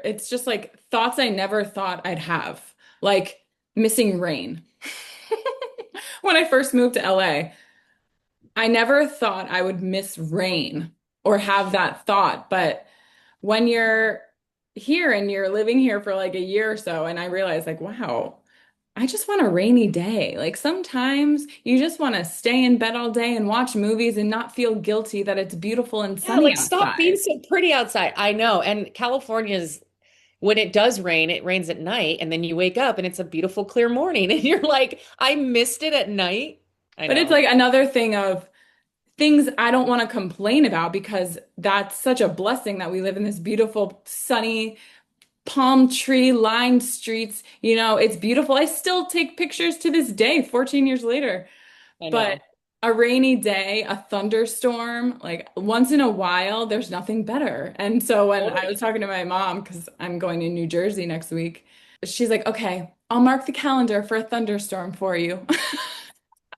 It's just like thoughts I never thought I'd have, like missing rain. When I first moved to LA, I never thought I would miss rain or have that thought. But when you're here and you're living here for like a year or so, and I realized, like, wow, I just want a rainy day. Like sometimes you just want to stay in bed all day and watch movies and not feel guilty that it's beautiful and Yeah, sunny like stop being outside. so pretty outside. I know. And California's, when it does rain, it rains at night, and then you wake up and it's a beautiful, clear morning. And you're like, I missed it at night. I But it's know. like another thing of things I don't want to complain about because that's such a blessing that we live in this beautiful, sunny, palm tree lined streets. It's beautiful. I still take pictures to this day, 14 years later. I But know. a rainy day, a thunderstorm, like once in a while, there's nothing better. And so when I was Totally. talking to my mom, because I'm going to New Jersey next week, she's like, okay, I'll mark the calendar for a thunderstorm for you.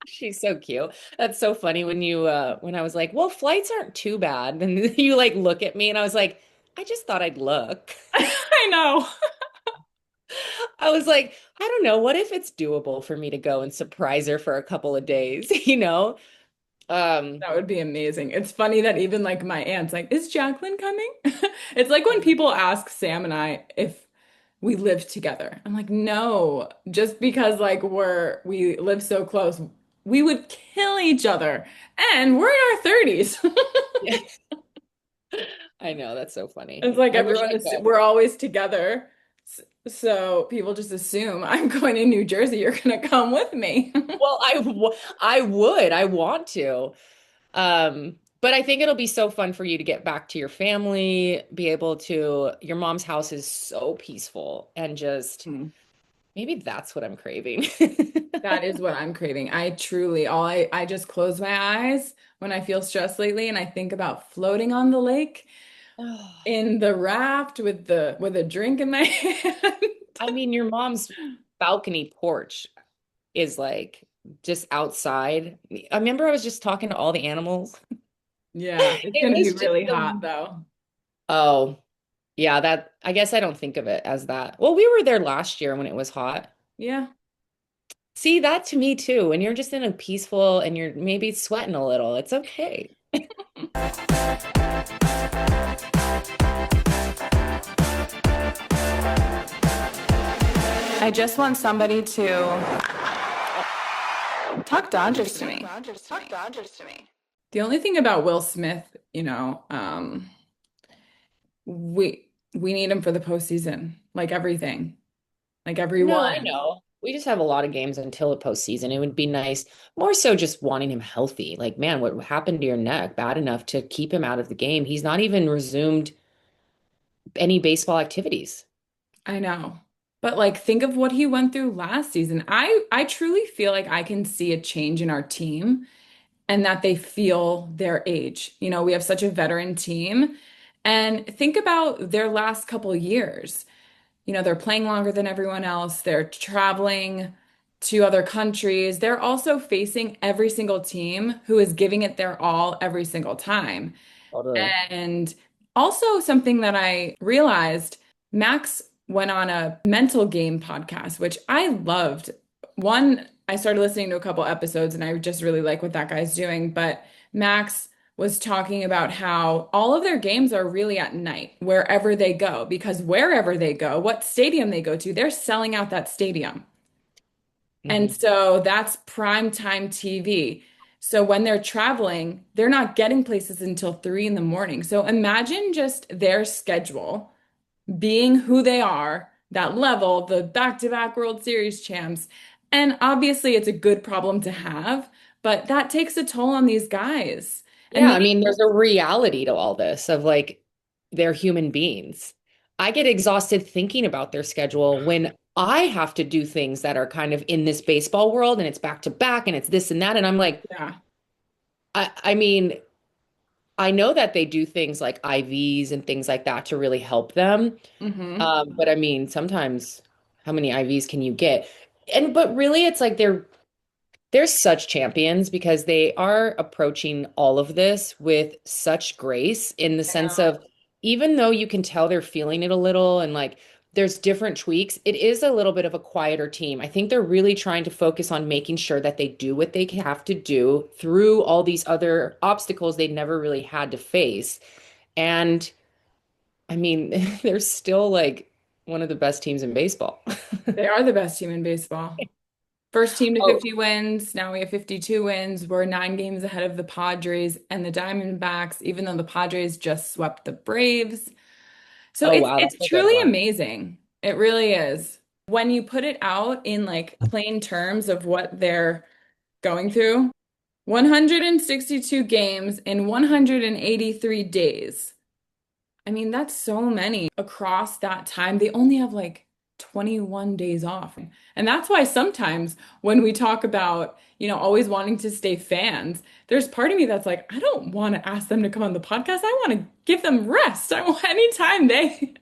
She's so cute. That's so funny when you when I was like, well, flights aren't too bad. And you like look at me and I was like, I just thought I'd look. I know. I was like, I don't know, what if it's doable for me to go and surprise her for a couple of days, you know? Um, That would be amazing. It's funny that even like my aunt's like, is Jacqueline coming? It's like when people ask Sam and I if we live together. I'm like, no, just because like we live so close, we would kill each other. And we're in our 30s. yeah, I know, that's so funny. It's like I wish everyone I is could. we're always together. So people just assume I'm going to New Jersey, you're gonna come with me. Well, I would. I want to. But I think it'll be so fun for you to get back to your family, be able to, your mom's house is so peaceful and just maybe that's what I'm craving. That is what I'm craving. I truly, I just close my eyes when I feel stressed lately and I think about floating on the lake in the raft with a drink in my hand. I mean, your mom's balcony porch is like just outside. I remember I was just talking to all the animals. Yeah, it's It gonna be was just really hot the, though. oh, yeah, that I guess I don't think of it as that. Well, we were there last year when it was hot. Yeah. See, that to me too. When you're just in a peaceful and you're maybe sweating a little, it's okay. I just want somebody to talk Dodgers to me. The only thing about Will Smith, we need him for the postseason, like everything, like No, I everyone. know. We just have a lot of games until the postseason. It would be nice, more so just wanting him healthy. Like, man, what happened to your neck? Bad enough to keep him out of the game. He's not even resumed any baseball activities. I know. But like think of what he went through last season. I truly feel like I can see a change in our team and that they feel their age. We have such a veteran team and think about their last couple years. They're playing longer than everyone else. They're traveling to other countries. They're also facing every single team who is giving it their all every single time. Totally. And also, something that I realized, Max went on a mental game podcast, which I loved. One, I started listening to a couple episodes and I just really like what that guy's doing. But Max was talking about how all of their games are really at night, wherever they go, because wherever they go, what stadium they go to, they're selling out that stadium. And Mhm. so that's prime time TV. So when they're traveling, they're not getting places until 3 in the morning. So imagine just their schedule being who they are, that level, the back-to-back World Series champs. And obviously, it's a good problem to have, but that takes a toll on these guys. And Yeah, I maybe, mean, there's a reality to all this of like they're human beings. I get exhausted thinking about their schedule when I have to do things that are kind of in this baseball world and it's back to back and it's this and that. And I'm like, yeah. I mean, I know that they do things like IVs and things like that to really help them. Hmm. But I mean, sometimes how many IVs can you get? And but really it's like they're such champions because they are approaching all of this with such grace in the I sense know. of even though you can tell they're feeling it a little and like there's different tweaks, it is a little bit of a quieter team. I think they're really trying to focus on making sure that they do what they have to do through all these other obstacles they never really had to face. And I mean, they're still like one of the best teams in baseball. They are the best team in baseball. First team to Oh, 50 wins. Now we have 52 wins. We're 9 games ahead of the Padres and the Diamondbacks, even though the Padres just swept the Braves. So oh it's wow, it's that's a good truly one. amazing. It really is. When you put it out in like plain terms of what they're going through, 162 games in 183 days. I mean, that's so many across that time. They only have like 21 days off. And that's why sometimes when we talk about, always wanting to stay fans, there's part of me that's like, I don't want to ask them to come on the podcast. I want to give them rest. Anytime they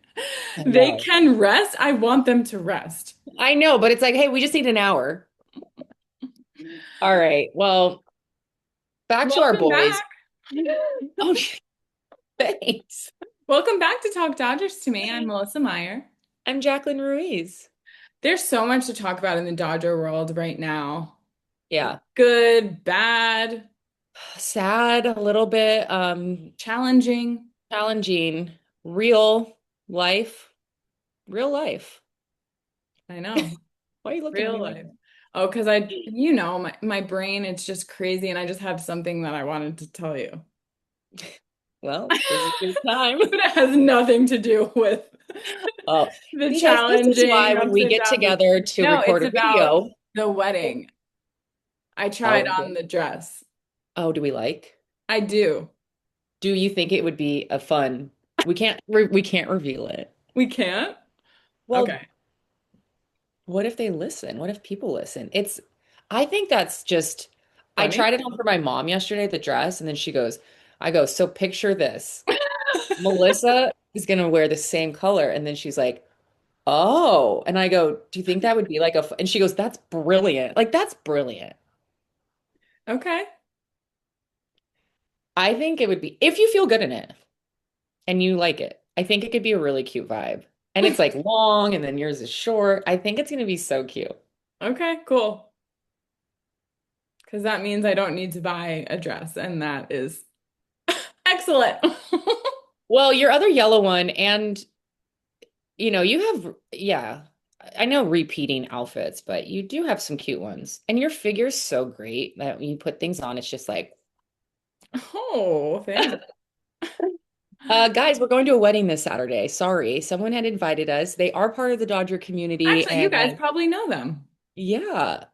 I they know. can rest, I want them to rest. I know, but it's like, hey, we just need an hour. All right. Well, back to our Welcome boys. back. Oh, thanks. Welcome back to Talk Dodgers to me. I'm Melissa Meyer. I'm Jacqueline Ruiz. There's so much to talk about in the Dodger world right now. Yeah. Good, bad, Sad, a little bit, challenging. challenging, real life, real life. I know. Why are you looking at Real me like life. Oh, because my brain, it's just crazy. And I just have something that I wanted to tell you. that? Well, this is your time. But it has nothing to do with Oh, the because this is why challenging when ups we and get downs. together to No, record it's a about video. the wedding. I tried Oh, on the dress. oh, do we like? I do. Do you think it would be a fun? We can't reveal it. We can't? Well, Okay. what if they listen? What if people listen? I think that's just, I Funny. tried it on for my mom yesterday, the dress, and then I go, so picture this. Melissa is going to wear the same color. And then she's like, oh. And I go, do you think that would be like and she goes, that's brilliant. Like, that's brilliant. Okay. I think it would be, if you feel good in it and you like it, I think it could be a really cute vibe. And it's like long and then yours is short. I think it's going to be so cute. Okay, cool. Because that means I don't need to buy a dress, and that is excellent. Well, your other yellow one, and you have, yeah, I know repeating outfits, but you do have some cute ones. And your figure's so great that when you put things on, it's just like, Oh, thanks. guys, we're going to a wedding this Saturday. Sorry, someone had invited us. They are part of the Dodger community, Actually, you and guys probably know them. yeah.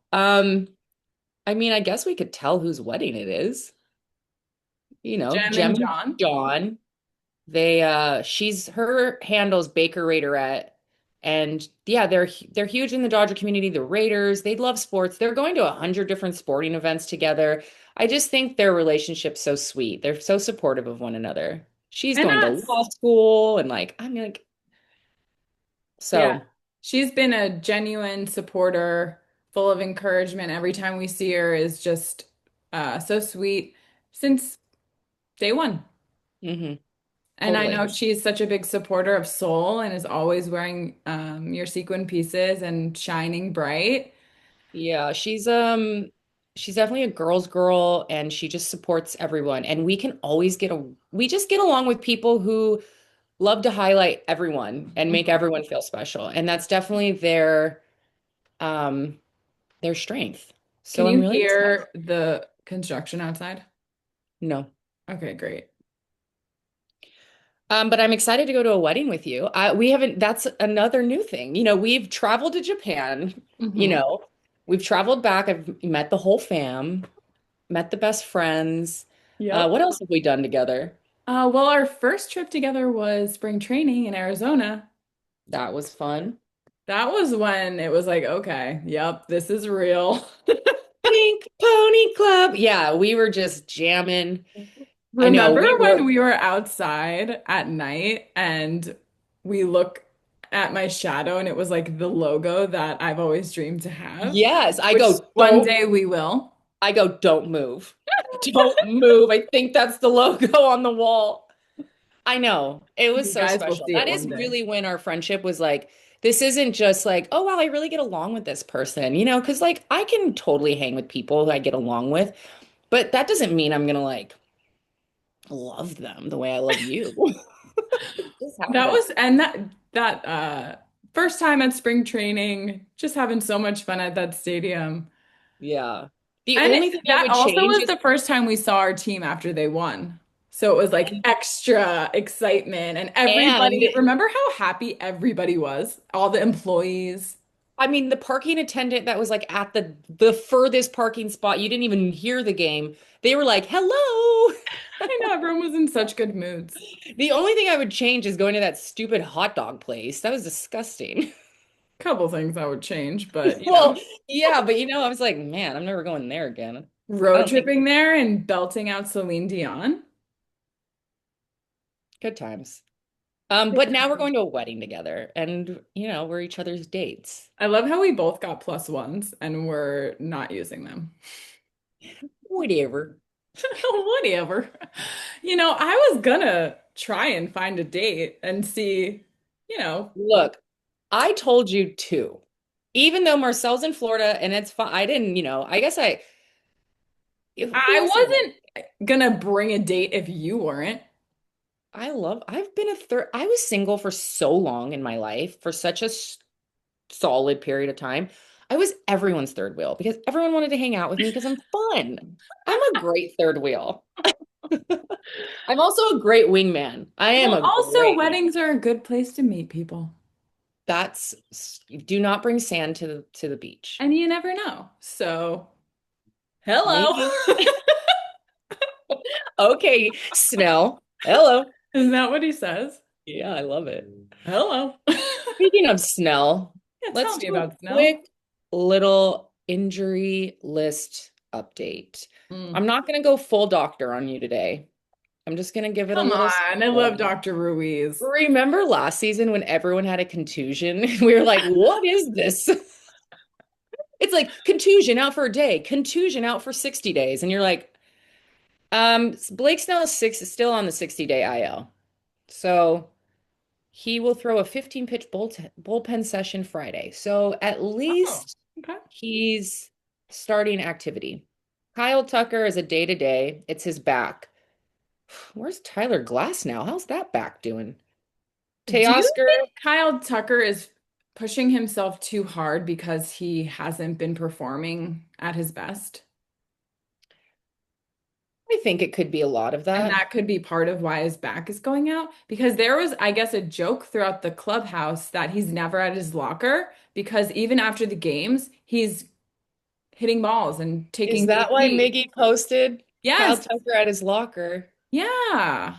I mean, I guess we could tell whose wedding it is. Jem Jem and and John. John. She's her handle's Baker Raiderette. And yeah, they're huge in the Dodger community, the Raiders. They love sports. They're going to 100 different sporting events together. I just think their relationship's so sweet. They're so supportive of one another. She's And going to that's, law school and like, I'm like, yeah, so she's been a genuine supporter, full of encouragement. Every time we see her is just so sweet since day one. mhm, And I totally. know she's such a big supporter of Soul and is always wearing your sequin pieces and shining bright. Yeah, she's definitely a girl's girl and she just supports everyone. And we just get along with people who love to highlight everyone and make Mhm. everyone feel special. And that's definitely um their strength. Can So I'm you really excited. hear the construction outside? No. Okay, great. But I'm excited to go to a wedding with you. We haven't, that's another new thing. We've traveled to Japan, you Hmm. know, we've traveled back. I've met the whole fam, met the best friends. Yep. What else have we done together? Well, our first trip together was spring training in Arizona. That was fun. That was when it was like, okay, yep, this is real. Pink Pony Club. Yeah, we were just jamming. I know Remember we when were, we were outside at night and we look at my shadow and it was like the logo that I've always dreamed to have, yes, which one day we will. I go, don't move. Don't move. I think that's the logo on the wall. I know. It was You so guys will special. see it That one is day. really when our friendship was like, this isn't just like, oh, wow, I really get along with this person, because like I can totally hang with people who I get along with, but that doesn't mean I'm gonna like love them the way I love you. It just That happened. was, and that first time at spring training, just having so much fun at that stadium. Yeah. The And only thing I that would also change was is, the first time we saw our team after they won. So it was like extra excitement and and everybody, remember how happy everybody was? All the employees. I mean, the parking attendant that was like at the furthest parking spot, you didn't even hear the game. They were like, "Hello." I know everyone was in such good moods. The only thing I would change is going to that stupid hot dog place. That was disgusting. Couple things I would change, but Well, yeah, but I was like, man, I'm never going there again. I road don't think tripping there and belting out Celine Dion. good times. But now we're going to a wedding together and we're each other's dates. I love how we both got plus ones and we're not using them. Whatever. Whatever. I was gonna try and find a date and see, you know, Look, I told you too. Even though Marcel's in Florida and it's fine, I didn't, I guess who I else is there? wasn't gonna bring a date if you weren't. I've been I was single for so long in my life, for such a solid period of time. I was everyone's third wheel because everyone wanted to hang out with me because I'm fun. I'm a great third wheel. I'm also a great wingman. I am Well, a also great wing. weddings are a good place to meet people. That's do not bring sand to the beach. And you never know. So, hello. Maybe. Okay, Snell. Hello. Isn't that what he says? Yeah, I love it. Hello. Speaking of Snell, Yeah, tell let's me do a about Snow. quick little injury list update. Mm. I'm not going to go full doctor on you today. I'm just going to give it a Come little on. I love sample. Dr. Ruiz. Remember last season when everyone had a contusion? We were like, what is this? It's like contusion out for a day, contusion out for 60 days. And you're like, Blake Snell is still on the 60-day IL. So he will throw a 15 pitch bullpen session Friday. So at Oh, least okay. he's starting activity. Kyle Tucker is a day to day. It's his back. Where's Tyler Glass now? How's that back doing? Do you Teoscar, think Kyle Tucker is pushing himself too hard because he hasn't been performing at his best? I think it could be a lot of And that. that could be part of why his back is going out. Because there was, I guess, a joke throughout the clubhouse that he's never at his locker because even after the games, he's hitting balls and Is taking that why BP. Miggy posted Kyle Yes. Tucker at his locker? Yeah.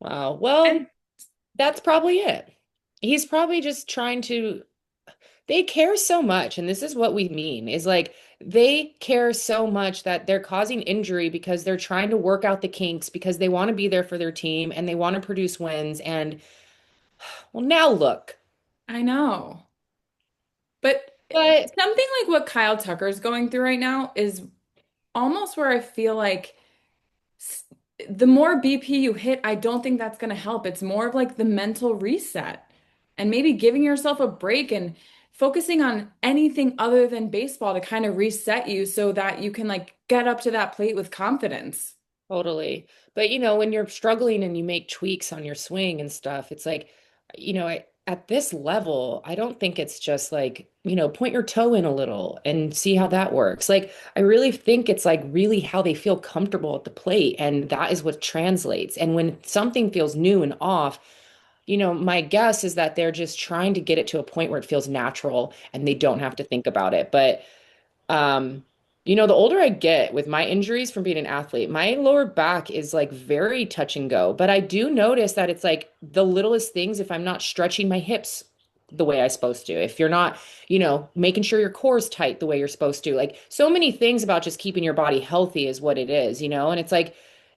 Wow. And Well, that's probably it. He's probably just trying to they care so much, and this is what we mean, is like they care so much that they're causing injury because they're trying to work out the kinks because they want to be there for their team and they want to produce wins. And well, now look. I know. But But something like what Kyle Tucker's going through right now is almost where I feel like s- the more BP you hit, I don't think that's going to help. It's more of like the mental reset and maybe giving yourself a break and focusing on anything other than baseball to kind of reset you so that you can like get up to that plate with confidence. totally. But when you're struggling and you make tweaks on your swing and stuff, it's like, at this level, I don't think it's just like, point your toe in a little and see how that works. Like, I really think it's like really how they feel comfortable at the plate. And that is what translates. And when something feels new and off, my guess is that they're just trying to get it to a point where it feels natural and they don't have to think about it. But um, the older I get with my injuries from being an athlete, my lower back is like very touch and go. But I do notice that it's like the littlest things if I'm not stretching my hips the way I'm supposed to, if you're not, making sure your core is tight the way you're supposed to. Like so many things about just keeping your body healthy is what it is, and it's like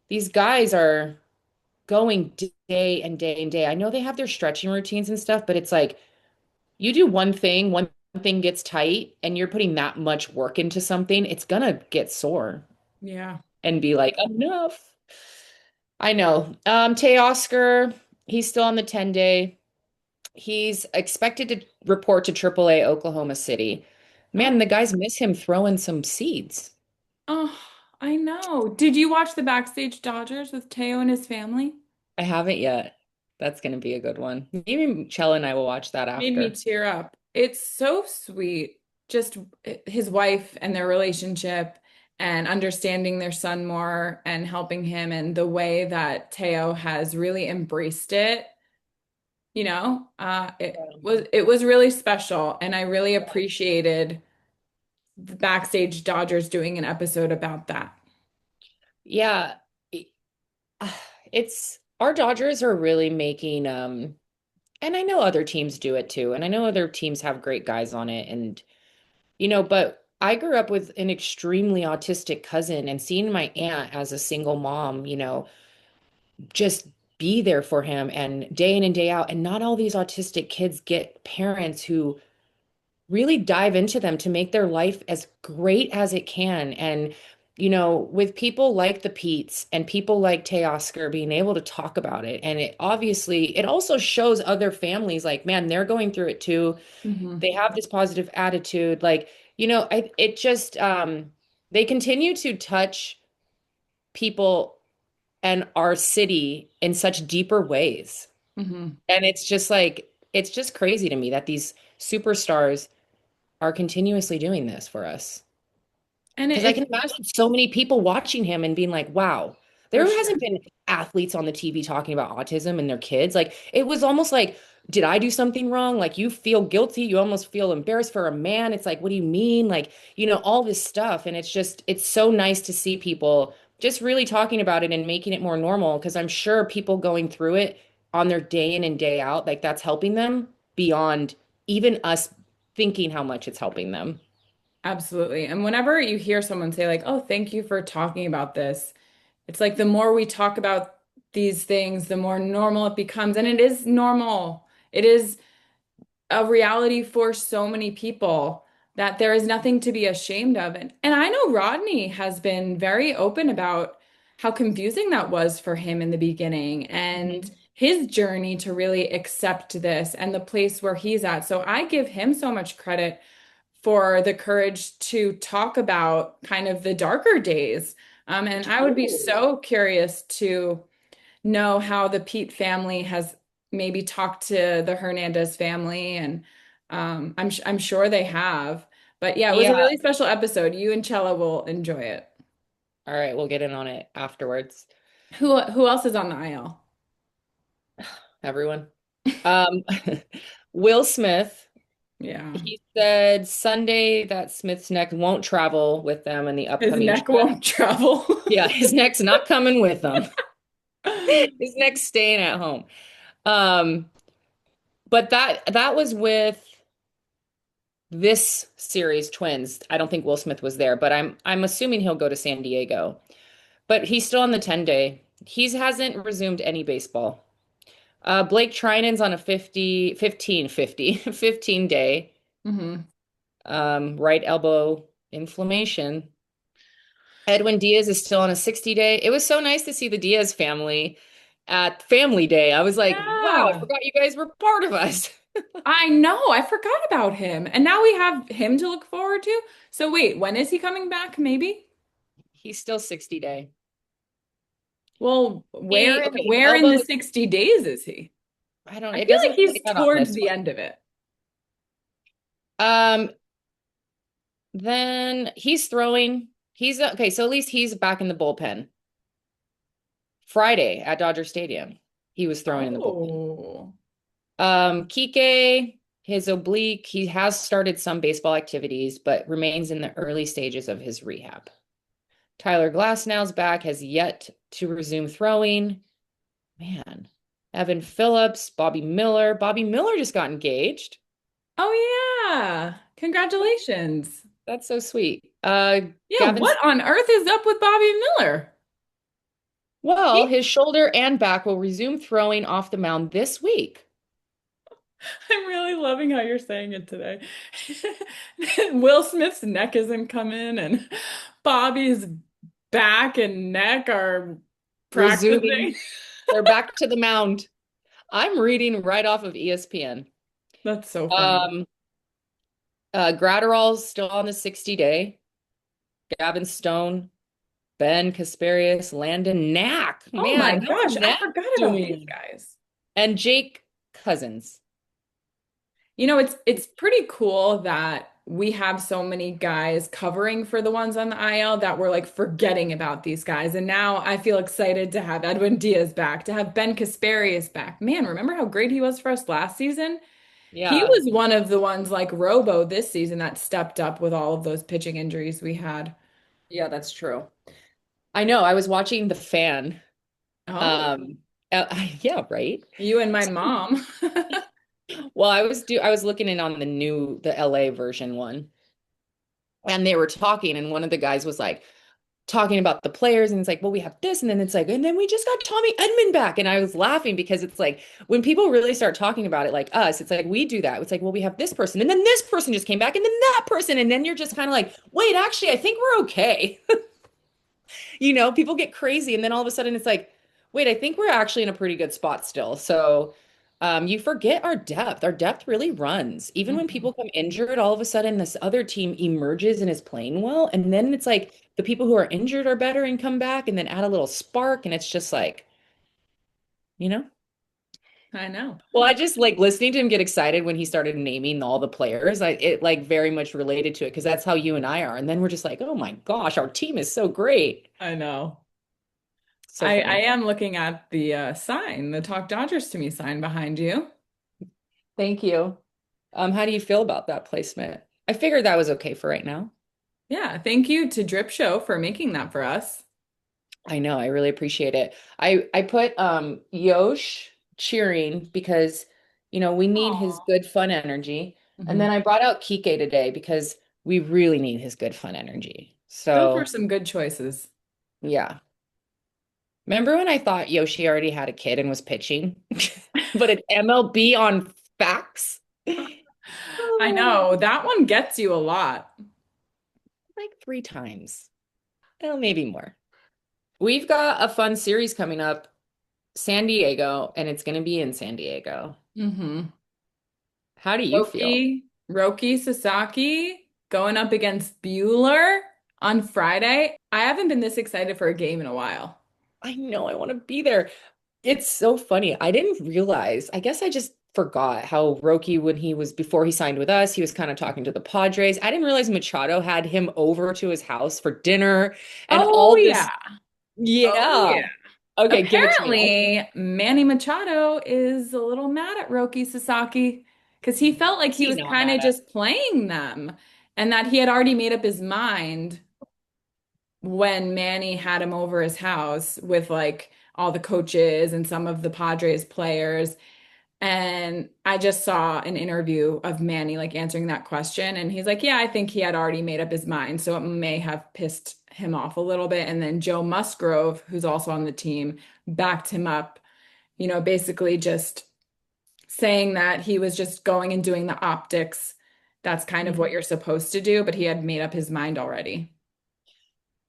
these guys are going day and day and day. I know they have their stretching routines and stuff, but it's like you do one thing gets tight, and you're putting that much work into something, it's gonna get sore Yeah. and be like, enough. I know. Teoscar, he's still on the 10-day. He's expected to report to AAA Oklahoma City. Oh, Man, the guys miss him throwing some seeds. oh, I know. Did you watch the Backstage Dodgers with Teo and his family? I haven't yet. That's going to be a good one. Maybe Chella and I will watch that Made me after. tear up. It's so sweet. Just his wife and their relationship and understanding their son more and helping him and the way that Teo has really embraced it, it was really special and I really appreciated the Backstage Dodgers doing an episode about that. Yeah, it- it's our Dodgers are really making and I know other teams do it too, and I know other teams have great guys on it and but I grew up with an extremely autistic cousin and seeing my aunt as a single mom, just be there for him and day in and day out. And not all these autistic kids get parents who really dive into them to make their life as great as it can. And, with people like the Peets and people like Teoscar being able to talk about it. And it also shows other families like, man, they're going through it too. Hmm. They have this positive attitude. Like, it just, they continue to touch people and our city in such deeper ways. Hmm. And it's just crazy to me that these superstars are continuously doing this for us. And Because I it's can imagine so many people watching him and being like, wow, for there sure. hasn't been athletes on the TV talking about autism and their kids. Like, it was almost like, did I do something wrong? Like, you feel guilty. You almost feel embarrassed for a man. It's like, what do you mean? Like, all this stuff. And it's so nice to see people just really talking about it and making it more normal. Because I'm sure people going through it on their day in and day out, like, that's helping them beyond even us thinking how much it's helping them. Absolutely. And whenever you hear someone say, like, oh, thank you for talking about this, it's like the more we talk about these things, the more normal it becomes. And it is normal. It is a reality for so many people that there is nothing to be ashamed of. And I know Rodney has been very open about how confusing that was for him in the beginning and Mhm. his journey to really accept this and the place where he's at. So I give him so much credit for the courage to talk about kind of the darker days. And I would be Totally. so curious to know how the Pete family has maybe talked to the Hernandez family, and I'm sure they have. But yeah, it was a Yeah. really special episode. You and Chella will enjoy it. All right, we'll get in on it afterwards. Who else is on the aisle? Everyone. Um, Will Smith, Yeah, he said Sunday that Smith's neck won't travel with them in the his upcoming neck trip. won't travel. Yeah, his neck's not coming with them. His neck's staying at home. Um, but that was with this series, Twins. I don't think Will Smith was there, but I'm assuming he'll go to San Diego. But he's still on the 10-day. He hasn't resumed any baseball. Blake Trinan's on a 15-day, Hmm. right elbow inflammation. Edwin Diaz is still on a 60-day. It was so nice to see the Diaz family at Family Day. I was like, wow, I Yeah, forgot you guys were part of us. I know. I forgot about him. And now we have him to look forward to. So wait, when is he coming back? Maybe? He's still 60-day. Well, Okay, where in elbow, the 60 days is he? I don't, I it feel doesn't like say he's that on towards this the end of it. one. Then he's throwing. He's okay, so at least he's back in the bullpen. Friday at Dodger Stadium, he was throwing in the bullpen. Oh. Kike, his oblique, he has started some baseball activities, but remains in the early stages of his rehab. Tyler Glasnow's back, has yet to resume throwing. Man, Evan Phillips, Bobby Miller. Bobby Miller just got engaged. Oh yeah. Congratulations. That's so sweet. Yeah, Gavin, what on earth is up with Bobby Miller? well, He- his shoulder and back will resume throwing off the mound this week. I'm really loving how you're saying it today. Will Smith's neck isn't coming and Bobby's back and neck are. resuming. Practicing. They're back to the mound. I'm reading right off of ESPN. That's so funny. Um, Gratterall's still on the 60-day. Gavin Stone, Ben Kasparius, Landon Knack. Oh my Man, how's gosh, I Knack forgot about these doing? guys. And Jake Cousins. It's pretty cool that we have so many guys covering for the ones on the IL that we're like forgetting about these guys. And now I feel excited to have Edwin Diaz back, to have Ben Kasparius back. Man, remember how great he was for us last season? He Yeah, was one of the ones like Robo this season that stepped up with all of those pitching injuries we had. yeah, that's true. I know. I was watching The Fan. Oh, Um, yeah, right. you and my mom. Well, I was looking in on the LA version one, and they were talking, and one of the guys was like talking about the players, and it's like, well, we have this, and then it's like, and then we just got Tommy Edman back, and I was laughing because it's like when people really start talking about it, like us, it's like we do that. It's like, well, we have this person, and then this person just came back, and then that person, and then you're just kind of like, wait, actually, I think we're okay. People get crazy, and then all of a sudden it's like, wait, I think we're actually in a pretty good spot still. So you forget our depth. Our depth really runs. Even when Mhm. people come injured, all of a sudden this other team emerges and is playing well. And then it's like the people who are injured are better and come back and then add a little spark. And it's just like, you know? I know. Well, I just like listening to him get excited when he started naming all the players. It like very much related to it because that's how you and I are. And then we're just like, oh my gosh, our team is so great. I know. So I funny. am looking at the sign, the Talk Dodgers to Me sign behind you. Thank you. How do you feel about that placement? I figured that was okay for right now. Yeah, thank you to Drip Show for making that for us. I know, I really appreciate it. I put Yosh cheering because we need his Aw. good fun energy. And Mhm. then I brought out Kike today because we really need his good fun energy. Those were So, some good choices. yeah. Remember when I thought Yoshi already had a kid and was pitching? But it's MLB on fax? I Oh, know that one gets you a lot. like 3 times. Well, maybe more. We've got a fun series coming up, San Diego, and it's going to be in San Diego. Hmm. How do you feel? Roki Sasaki going up against Bueller on Friday. I haven't been this excited for a game in a while. I know I want to be there. It's so funny. I didn't realize. I guess I just forgot how Roki, when he was before he signed with us, he was kind of talking to the Padres. I didn't realize Machado had him over to his house for dinner and Oh all this. yeah. Oh Yeah. yeah. Okay, give it to me. Apparently, Manny Machado is a little mad at Roki Sasaki because he felt like What's he he was not kind mad of at? just playing them and that he had already made up his mind when Manny had him over his house with like all the coaches and some of the Padres players. And I just saw an interview of Manny like answering that question. And he's like, yeah, I think he had already made up his mind. So it may have pissed him off a little bit. And then Joe Musgrove, who's also on the team, backed him up, basically just saying that he was just going and doing the optics. That's kind of what Mhm. you're supposed to do, but he had made up his mind already.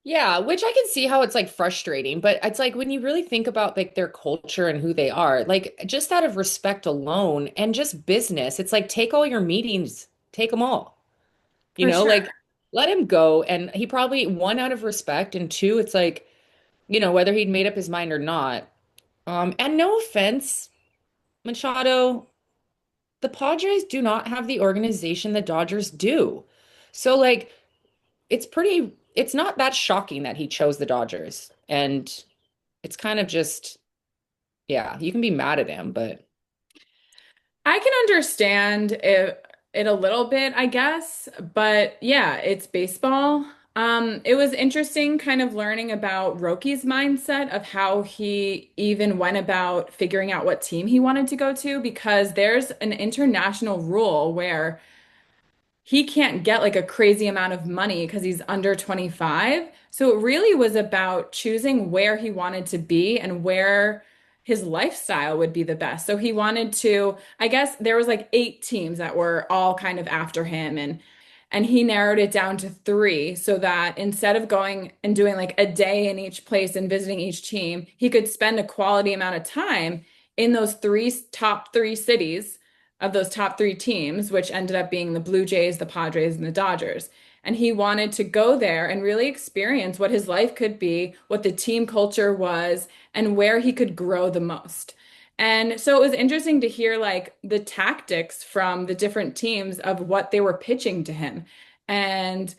Yeah, which I can see how it's like frustrating, but it's like when you really think about like their culture and who they are, like just out of respect alone and just business, it's like take all your meetings, take them all. For sure. Like let him go. And he probably, one, out of respect, and two, it's like, whether he'd made up his mind or not. And no offense, Machado, the Padres do not have the organization the Dodgers do. So like it's not that shocking that he chose the Dodgers. And it's kind of just, yeah, you can be mad at him, but I can understand it a little bit, I guess, but yeah, it's baseball. It was interesting kind of learning about Roki's mindset of how he even went about figuring out what team he wanted to go to because there's an international rule where he can't get like a crazy amount of money because he's under 25. So it really was about choosing where he wanted to be and where his lifestyle would be the best. So he wanted to, I guess there was like 8 teams that were all kind of after him and he narrowed it down to three so that instead of going and doing like a day in each place and visiting each team, he could spend a quality amount of time in those top three cities of those top three teams, which ended up being the Blue Jays, the Padres, and the Dodgers. And he wanted to go there and really experience what his life could be, what the team culture was, and where he could grow the most. And so it was interesting to hear like the tactics from the different teams of what they were pitching to him. And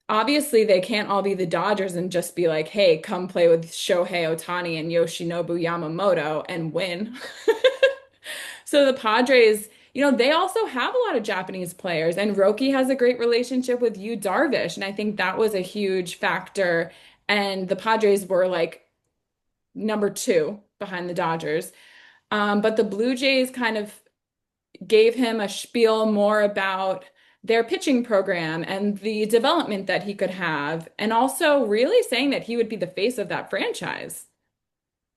obviously they can't all be the Dodgers and just be like, "Hey, come play with Shohei Ohtani and Yoshinobu Yamamoto and win." So the Padres, they also have a lot of Japanese players, and Roki has a great relationship with Yu Darvish, and I think that was a huge factor. And the Padres were like number two behind the Dodgers. But the Blue Jays kind of gave him a spiel more about their pitching program and the development that he could have, and also really saying that he would be the face of that franchise.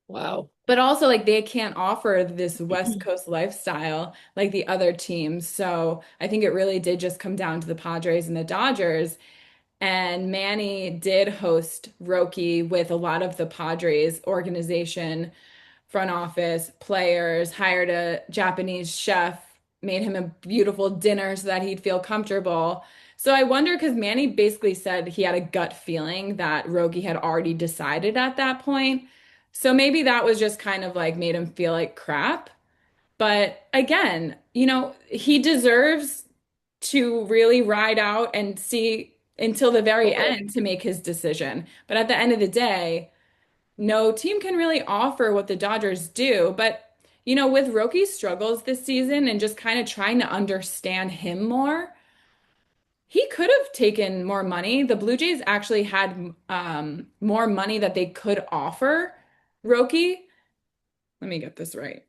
Wow. But also, like, they can't offer this West Coast lifestyle like the other teams. So I think it really did just come down to the Padres and the Dodgers. And Manny did host Roki with a lot of the Padres organization, front office, players, hired a Japanese chef, made him a beautiful dinner so that he'd feel comfortable. So I wonder because Manny basically said he had a gut feeling that Roki had already decided at that point. So maybe that was just kind of like made him feel like crap. But again, he deserves to really ride out and see until the very Totally. end to make his decision. But at the end of the day, no team can really offer what the Dodgers do. But, with Roki's struggles this season and just kind of trying to understand him more, he could have taken more money. The Blue Jays actually had more money that they could offer Roki. Let me get this right.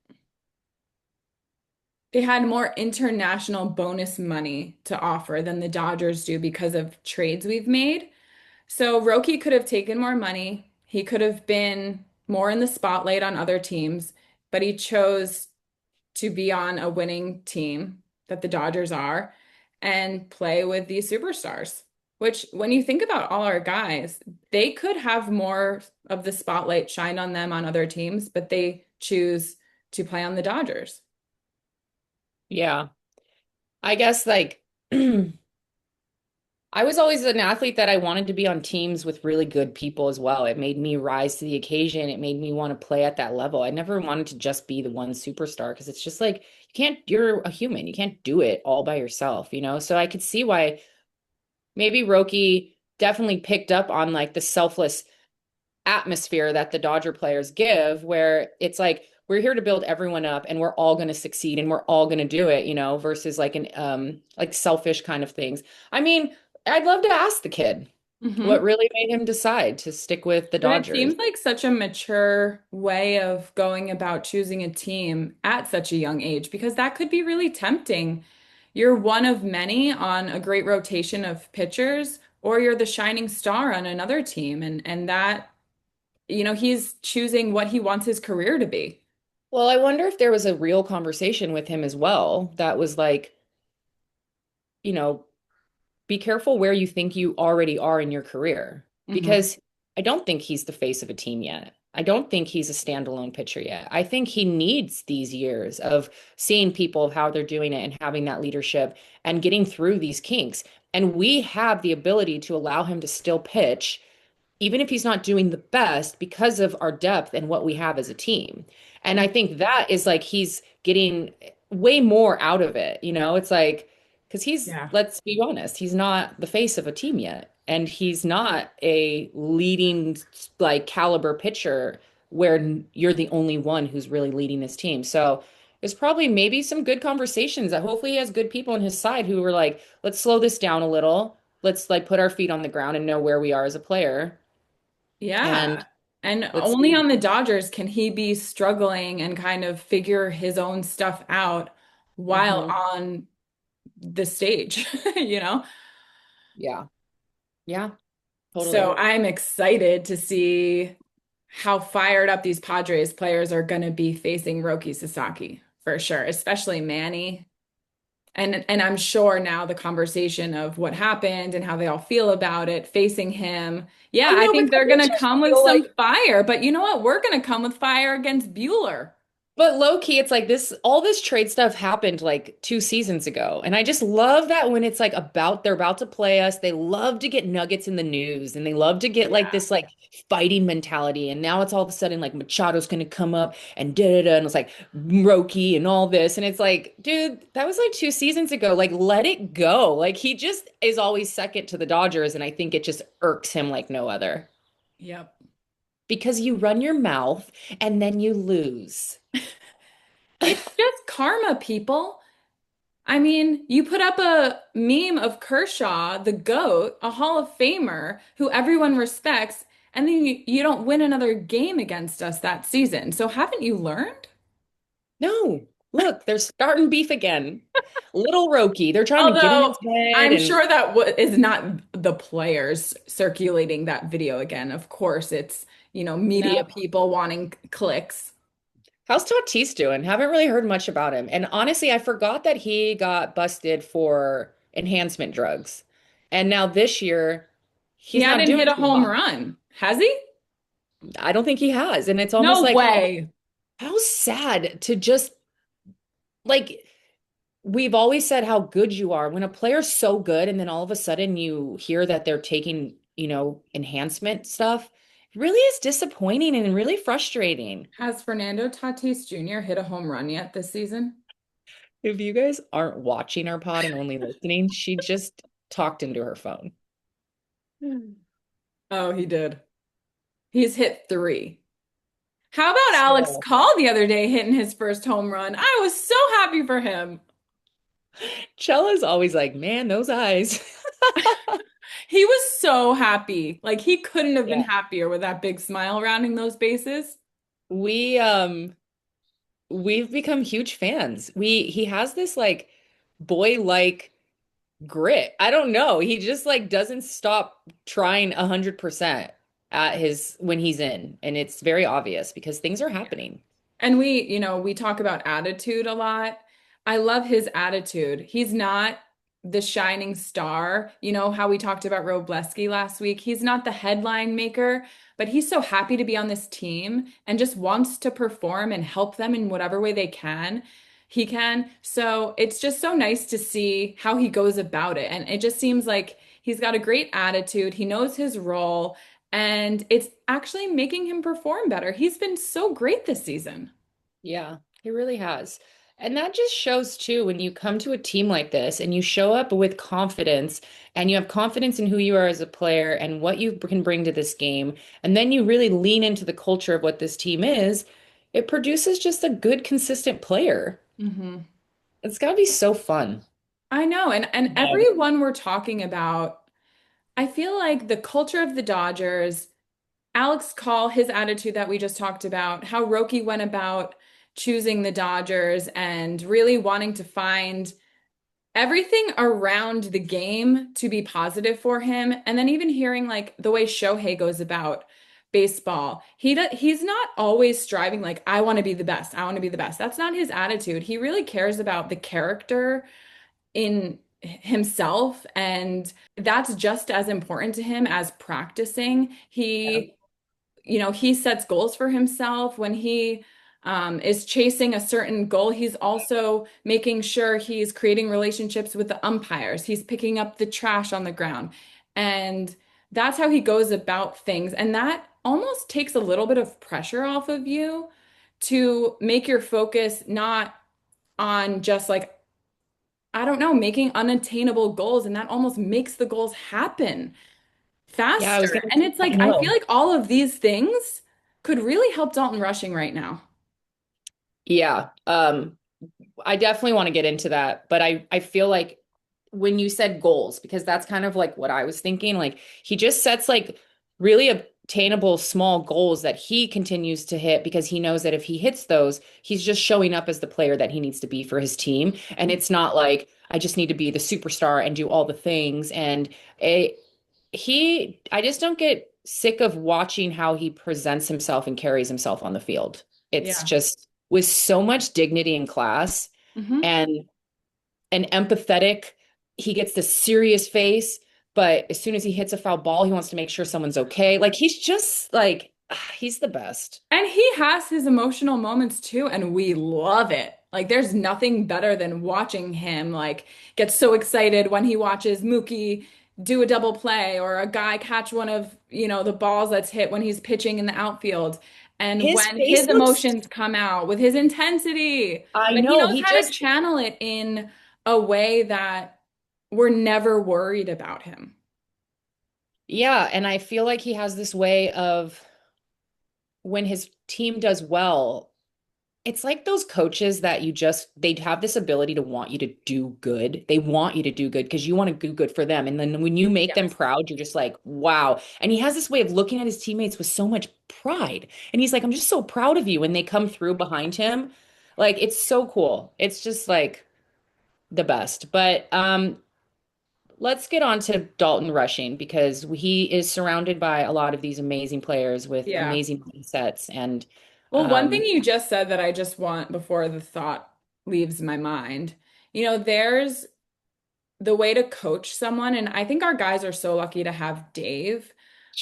They had more international bonus money to offer than the Dodgers do because of trades we've made. So Roki could have taken more money. He could have been more in the spotlight on other teams, but he chose to be on a winning team that the Dodgers are and play with these superstars. Which, when you think about all our guys, they could have more of the spotlight shine on them on other teams, but they choose to play on the Dodgers. Yeah. I guess like I was always an athlete that I wanted to be on teams with really good people as well. It made me rise to the occasion. It made me want to play at that level. I never wanted to just be the one superstar because it's just like you're a human. You can't do it all by yourself? So I could see why maybe Roki definitely picked up on like the selfless atmosphere that the Dodger players give, where it's like we're here to build everyone up and we're all going to succeed and we're all going to do it, versus like an like selfish kind of things. I mean, I'd love to ask the kid what Hmm. really made him decide to stick with the And it Dodgers. seems like such a mature way of going about choosing a team at such a young age because that could be really tempting. You're one of many on a great rotation of pitchers, or you're the shining star on another team. And that, he's choosing what he wants his career to be. Well, I wonder if there was a real conversation with him as well that was like, you know, be careful where you think you already are in your career Hmm. because I don't think he's the face of a team yet. I don't think he's a standalone pitcher yet. I think he needs these years of seeing people of how they're doing it and having that leadership and getting through these kinks. And we have the ability to allow him to still pitch even if he's not doing the best because of our depth and what we have as a team. And I think that is like he's getting way more out of it. It's like, because Yeah. let's be honest, he's not the face of a team yet. And he's not a leading like caliber pitcher where you're the only one who's really leading this team. So there's probably maybe some good conversations that hopefully he has good people on his side who are like, let's slow this down a little. Let's like put our feet on the ground and know where we are as a player Yeah. and And let's only see. on the Dodgers can he be struggling and kind of figure his own stuff out while Hmm. on the stage, you know? Yeah. Yeah, So totally. I'm excited to see how fired up these Padres players are going to be facing Roki Sasaki for sure, especially Manny. And I'm sure now the conversation of what happened and how they all feel about it facing him. Yeah, I I know, but think they're doesn't going it to just come with feel like some fire. But you know what? We're going to come with fire against Bueller. but low key, it's like this, all this trade stuff happened like 2 seasons ago. And I just love that when it's like they're about to play us, they love to get nuggets in the news and they love to get like Yeah. this like fighting mentality. And now it's all of a sudden like Machado's going to come up and da da da. And it's like Roki and all this. And it's like, dude, that was like 2 seasons ago. Like, let it go. Like, he just is always second to the Dodgers. And I think it just irks him like no other Yep. because you run your mouth and then you lose. It's just karma, people. I mean, you put up a meme of Kershaw, the GOAT, a Hall of Famer who everyone respects, and then you don't win another game against us that season. So haven't you learned? No, look, they're starting beef again. Little Roki, they're trying to get in Although his head I'm and sure that is not the players circulating that video again. Of course, it's, no. media people wanting clicks. How's Tatis doing? Haven't really heard much about him. And honestly, I forgot that he got busted for enhancement drugs. And now this year, He he's not hadn't doing hit a too home hot. run, has he? I don't think he has. And it's almost No like way. how sad to just like we've always said how good you are. When a player's so good and then all of a sudden you hear that they're taking, enhancement stuff, it really is disappointing and really frustrating. Has Fernando Tatis Jr. hit a home run yet this season? If you guys aren't watching our pod and only listening, she just talked into her phone. Oh, he did. He's hit three. How about Alex So Call the other day hitting his first home run? I was so happy for him. Chella's always like, man, those eyes. He was so happy. Like he couldn't have been Yeah. happier with that big smile rounding those bases. We we've become huge fans. He has this like boy-like grit. I don't know. He just like doesn't stop trying 100% at his when he's in, and it's very obvious because things are happening. And we talk about attitude a lot. I love his attitude. He's not the shining star. You know how we talked about Robleski last week? He's not the headline maker, but he's so happy to be on this team and just wants to perform and help them in whatever way they can. He can. So it's just so nice to see how he goes about it. And it just seems like he's got a great attitude. He knows his role. And it's actually making him perform better. He's been so great this season. Yeah, he really has. And that just shows too when you come to a team like this and you show up with confidence and you have confidence in who you are as a player and what you can bring to this game, and then you really lean into the culture of what this team is, it produces just a good, consistent player. Hmm. It's got to be so fun. I know. And Yeah. everyone we're talking about, I feel like the culture of the Dodgers, Alex Call, his attitude that we just talked about, how Roki went about choosing the Dodgers and really wanting to find everything around the game to be positive for him. And then even hearing like the way Shohei goes about baseball. He's not always striving like I want to be the best. I want to be the best. That's not his attitude. He really cares about the character in himself, and that's just as important to him as practicing. He sets goals for himself when he is chasing a certain goal. He's also making sure he's creating relationships with the umpires. He's picking up the trash on the ground. And that's how he goes about things. And that almost takes a little bit of pressure off of you to make your focus not on just like, I don't know, making unattainable goals. And that almost makes the goals happen Yeah, I faster. was gonna And say, it's I like, I feel know. like all of these things could really help Dalton Rushing right now. Yeah. I definitely want to get into that, but I feel like when you said goals, because that's kind of like what I was thinking, like he just sets like really obtainable small goals that he continues to hit because he knows that if he hits those, he's just showing up as the player that he needs to be for his team. And it's not like I just need to be the superstar and do all the things. And it, I just don't get sick of watching how he presents himself and carries himself on the field. It's Yeah. just with so much dignity and class. Hmm. And and empathetic. He gets this serious face, but as soon as he hits a foul ball, he wants to make sure someone's okay. Like he's just like he's the best. And he has his emotional moments too, and we love it. Like there's nothing better than watching him like get so excited when he watches Mookie do a double play or a guy catch one of, the balls that's hit when he's pitching in the outfield. And His when his face looks, emotions come out with his intensity, I but he know, knows he how to just, channel it in a way that we're never worried about him. yeah. And I feel like he has this way of when his team does well, it's like those coaches that they have this ability to want you to do good. They want you to do good because you want to do good for them. And then when you make them Yes. proud, you're just like, wow. And he has this way of looking at his teammates with so much pride. And he's like, I'm just so proud of you when they come through behind him. Like, it's so cool. It's just like the best. But let's get on to Dalton Rushing because he is surrounded by a lot of these amazing players with Yeah. amazing sets. And Well, one thing um, you just said that I just want before the thought leaves my mind, there's the way to coach someone, and I think our guys are so lucky to have Dave,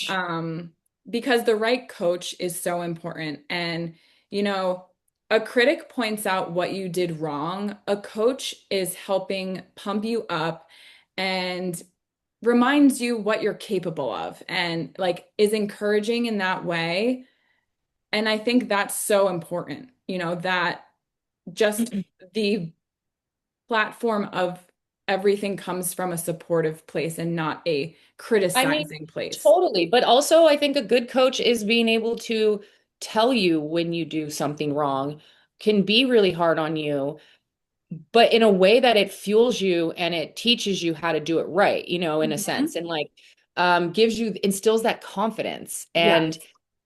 um, because the right coach is so important. And, you know, a critic points out what you did wrong. A coach is helping pump you up and reminds you what you're capable of and like is encouraging in that way. And I think that's so important, that just the platform of everything comes from a supportive place and not a I mean, criticizing place. totally. But also, I think a good coach is being able to tell you when you do something wrong, can be really hard on you, but in a way that it fuels you and it teaches you how to do it right, in a Mhm. sense, and like instills that confidence. And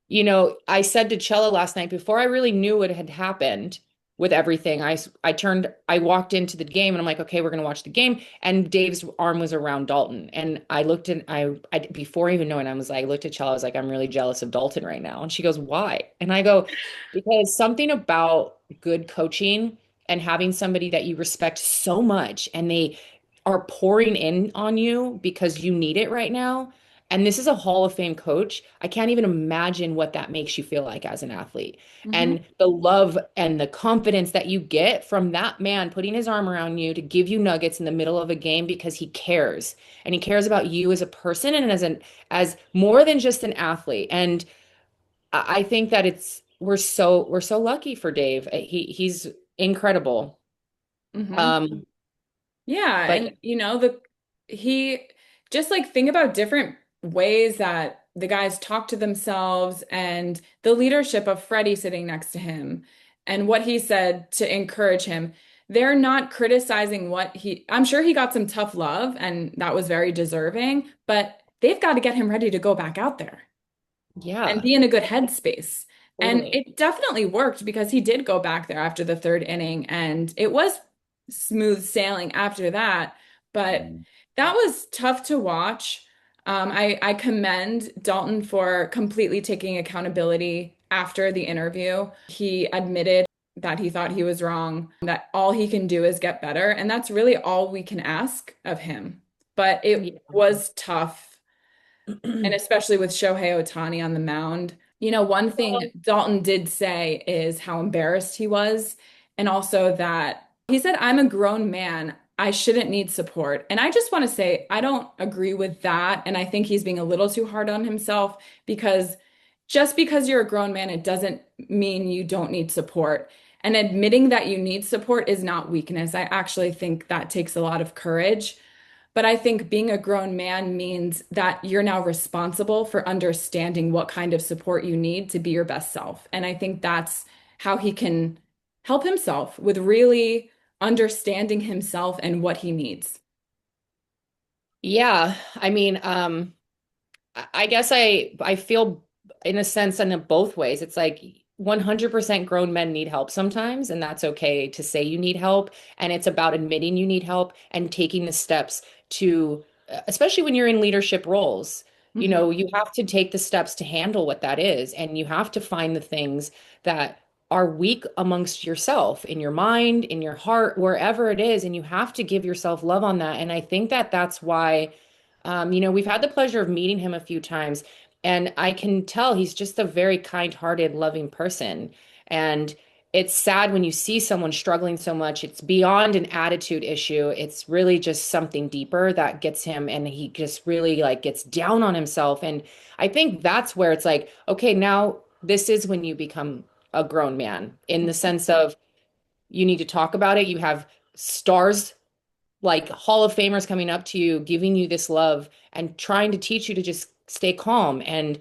Yes. I said to Chella last night before I really knew what had happened with everything. I walked into the game and I'm like, okay, we're gonna watch the game. And Dave's arm was around Dalton, and I looked and I before even knowing, I looked at Chella, I was like, I'm really jealous of Dalton right now. And she goes, why? And I go, because something about good coaching and having somebody that you respect so much and they are pouring in on you because you need it right now. And this is a Hall of Fame coach. I can't even imagine what that makes you feel like as an athlete. Hmm. And the love and the confidence that you get from that man putting his arm around you to give you nuggets in the middle of a game because he cares. And he cares about you as a person and as more than just an athlete. And I think that we're so lucky for Dave. He's incredible. Hmm. Um, Yeah, but and he just like think about different ways that the guys talk to themselves and the leadership of Freddie sitting next to him and what he said to encourage him. They're not criticizing I'm sure he got some tough love and that was very deserving, but they've got to get him ready to go back out there and yeah, be in a good headspace. And totally. it definitely worked because he did go back there after the third inning and it was smooth sailing after that. But that was tough to watch. I commend Dalton for completely taking accountability after the interview. He admitted that he thought he was wrong, that all he can do is get better. And that's really all we can ask of him. But it Yeah. was tough, and especially with Shohei Ohtani on the mound. One thing Well, Dalton did say is how embarrassed he was, and also that he said, I'm a grown man. I shouldn't need support. And I just want to say, I don't agree with that. And I think he's being a little too hard on himself because just because you're a grown man, it doesn't mean you don't need support. And admitting that you need support is not weakness. I actually think that takes a lot of courage. But I think being a grown man means that you're now responsible for understanding what kind of support you need to be your best self. And I think that's how he can help himself with really understanding himself and what he needs. yeah. I mean, I guess I feel in a sense in both ways. It's like 100% grown men need help sometimes, and that's okay to say you need help. And it's about admitting you need help and taking the steps to, especially when you're in leadership roles, Mhm. you have to take the steps to handle what that is, and you have to find the things that are weak amongst yourself, in your mind, in your heart, wherever it is, and you have to give yourself love on that. And I think that that's why, we've had the pleasure of meeting him a few times, and I can tell he's just a very kind-hearted, loving person. And it's sad when you see someone struggling so much. It's beyond an attitude issue. It's really just something deeper that gets him, and he just really like gets down on himself. And I think that's where it's like, okay, now this is when you become a grown man, in the sense of you need to talk about it. You have stars like Hall of Famers coming up to you, giving you this love and trying to teach you to just stay calm. And,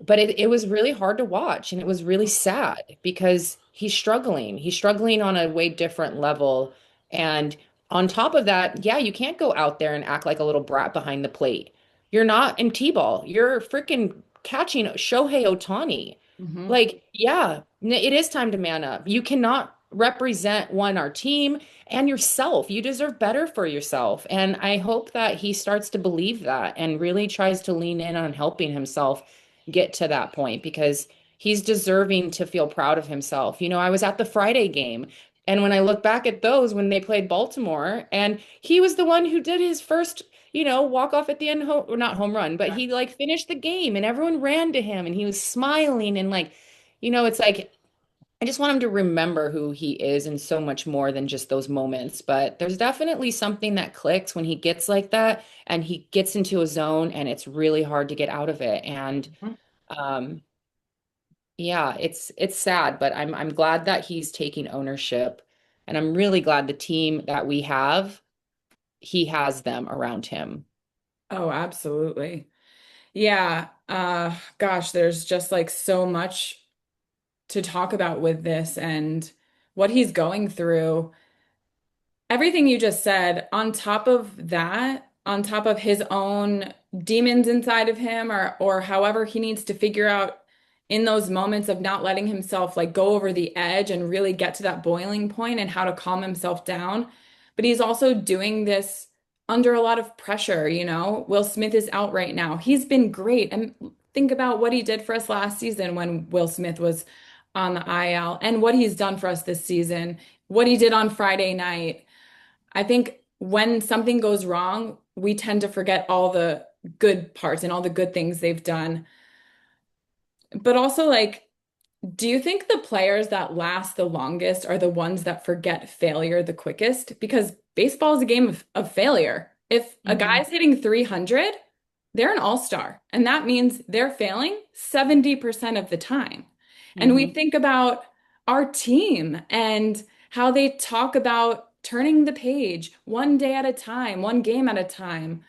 but it was really hard to watch. And it was really sad because he's struggling. He's struggling on a way different level. And on top of that, yeah, you can't go out there and act like a little brat behind the plate. You're not in T-ball. You're freaking catching Shohei Ohtani. Hmm. Like, yeah, it is time to man up. You cannot represent our team and yourself. You deserve better for yourself. And I hope that he starts to believe that and really tries to lean in on helping himself get to that point, because he's deserving to feel proud of himself. I was at the Friday game, and when I look back at those when they played Baltimore, and he was the one who did his first, walk off at the end, or not home run, but he like finished the game and everyone ran to him and he was smiling and like, it's like I just want him to remember who he is and so much more than just those moments. But there's definitely something that clicks when he gets like that and he gets into a zone and it's really hard to get out of it. And um, yeah, it's sad, but I'm glad that he's taking ownership. And I'm really glad the team that we have, he has them around him. Oh, absolutely. Yeah. Gosh, there's just like so much to talk about with this and what he's going through. Everything you just said, on top of that, on top of his own demons inside of him, or however he needs to figure out in those moments of not letting himself like go over the edge and really get to that boiling point and how to calm himself down. But he's also doing this under a lot of pressure, you know. Will Smith is out right now. He's been great. And think about what he did for us last season when Will Smith was on the IL and what he's done for us this season, what he did on Friday night. I think when something goes wrong, we tend to forget all the good parts and all the good things they've done. But also, like, do you think the players that last the longest are the ones that forget failure the quickest? Because baseball is a game of failure. If a Mhm. guy's hitting 300, they're an all-star. And that means they're failing 70% of the time. And we Mhm. think about our team and how they talk about turning the page one day at a time, one game at a time.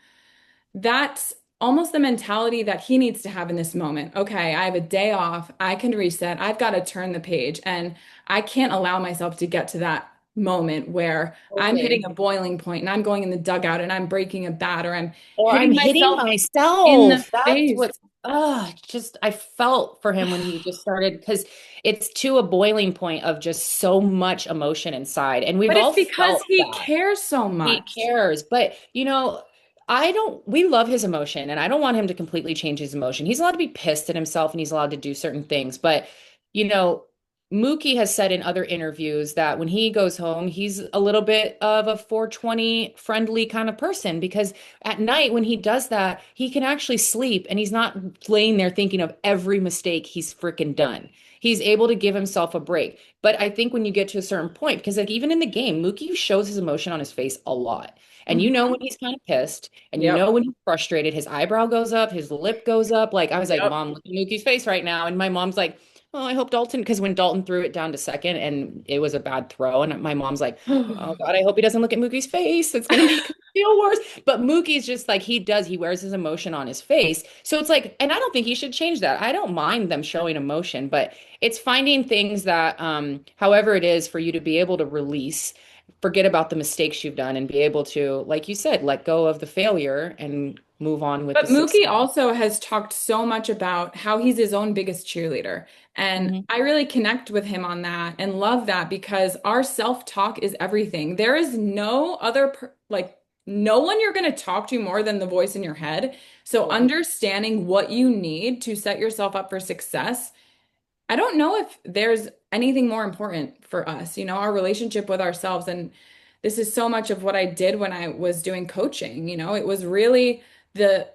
That's almost the mentality that he needs to have in this moment. Okay, I have a day off. I can reset. I've got to turn the page. And I can't allow myself to get to that moment where I'm hitting Totally. a boiling point and I'm going in the dugout and I'm breaking a bat or I'm Or I'm hitting hitting myself in the myself. That's face. what's, just, I felt for him when he just started, because it's to a boiling point of just so much emotion inside. And we've But it's all because felt he that. cares so He much. cares. But, we love his emotion, and I don't want him to completely change his emotion. He's allowed to be pissed at himself and he's allowed to do certain things. But, you know, Mookie has said in other interviews that when he goes home, he's a little bit of a 420 friendly kind of person, because at night when he does that, he can actually sleep and he's not laying there thinking of every mistake he's freaking done. He's able to give himself a break. But I think when you get to a certain point, because like even in the game, Mookie shows his emotion on his face a lot. And Mhm. when he's kind of pissed, and Yep. when he's frustrated, his eyebrow goes up, his lip goes up. Like I was like, Yep. Mom, look at Mookie's face right now. And my mom's like, oh, I hope Dalton, because when Dalton threw it down to second and it was a bad throw, and my mom's like, oh God, I hope he doesn't look at Mookie's face. It's gonna make him feel worse. But Mookie's just like he wears his emotion on his face. So it's like, and I don't think he should change that. I don't mind them showing emotion, but it's finding things that, however it is for you to be able to release, forget about the mistakes you've done and be able to, like you said, let go of the failure and move on with the But success. Mookie also has talked so much about how he's his own biggest cheerleader. And Mhm. I really connect with him on that and love that because our self-talk is everything. There is no other, like, no one you're going to talk to more than the voice in your head. So Totally. understanding what you need to set yourself up for success. I don't know if there's anything more important for us, our relationship with ourselves. And this is so much of what I did when I was doing coaching. It was really the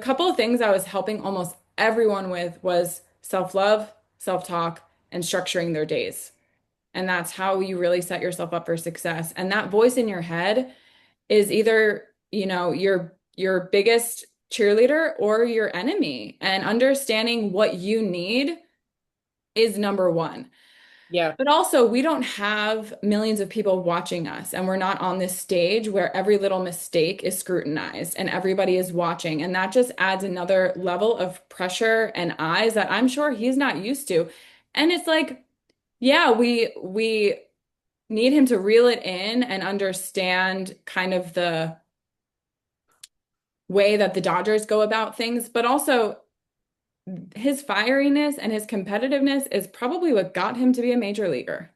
couple of things I was helping almost everyone with was self-love, self-talk, and structuring their days. And that's how you really set yourself up for success. And that voice in your head is either, your biggest cheerleader or your enemy. And understanding what you need is number one. Yeah, But also, we don't have millions of people watching us, and we're not on this stage where every little mistake is scrutinized and everybody is watching. And that just adds another level of pressure and eyes that I'm sure he's not used to. And it's like, yeah, we need him to reel it in and understand kind of the way that the Dodgers go about things, but also his fieriness and his competitiveness is probably what got him to be a major leaguer.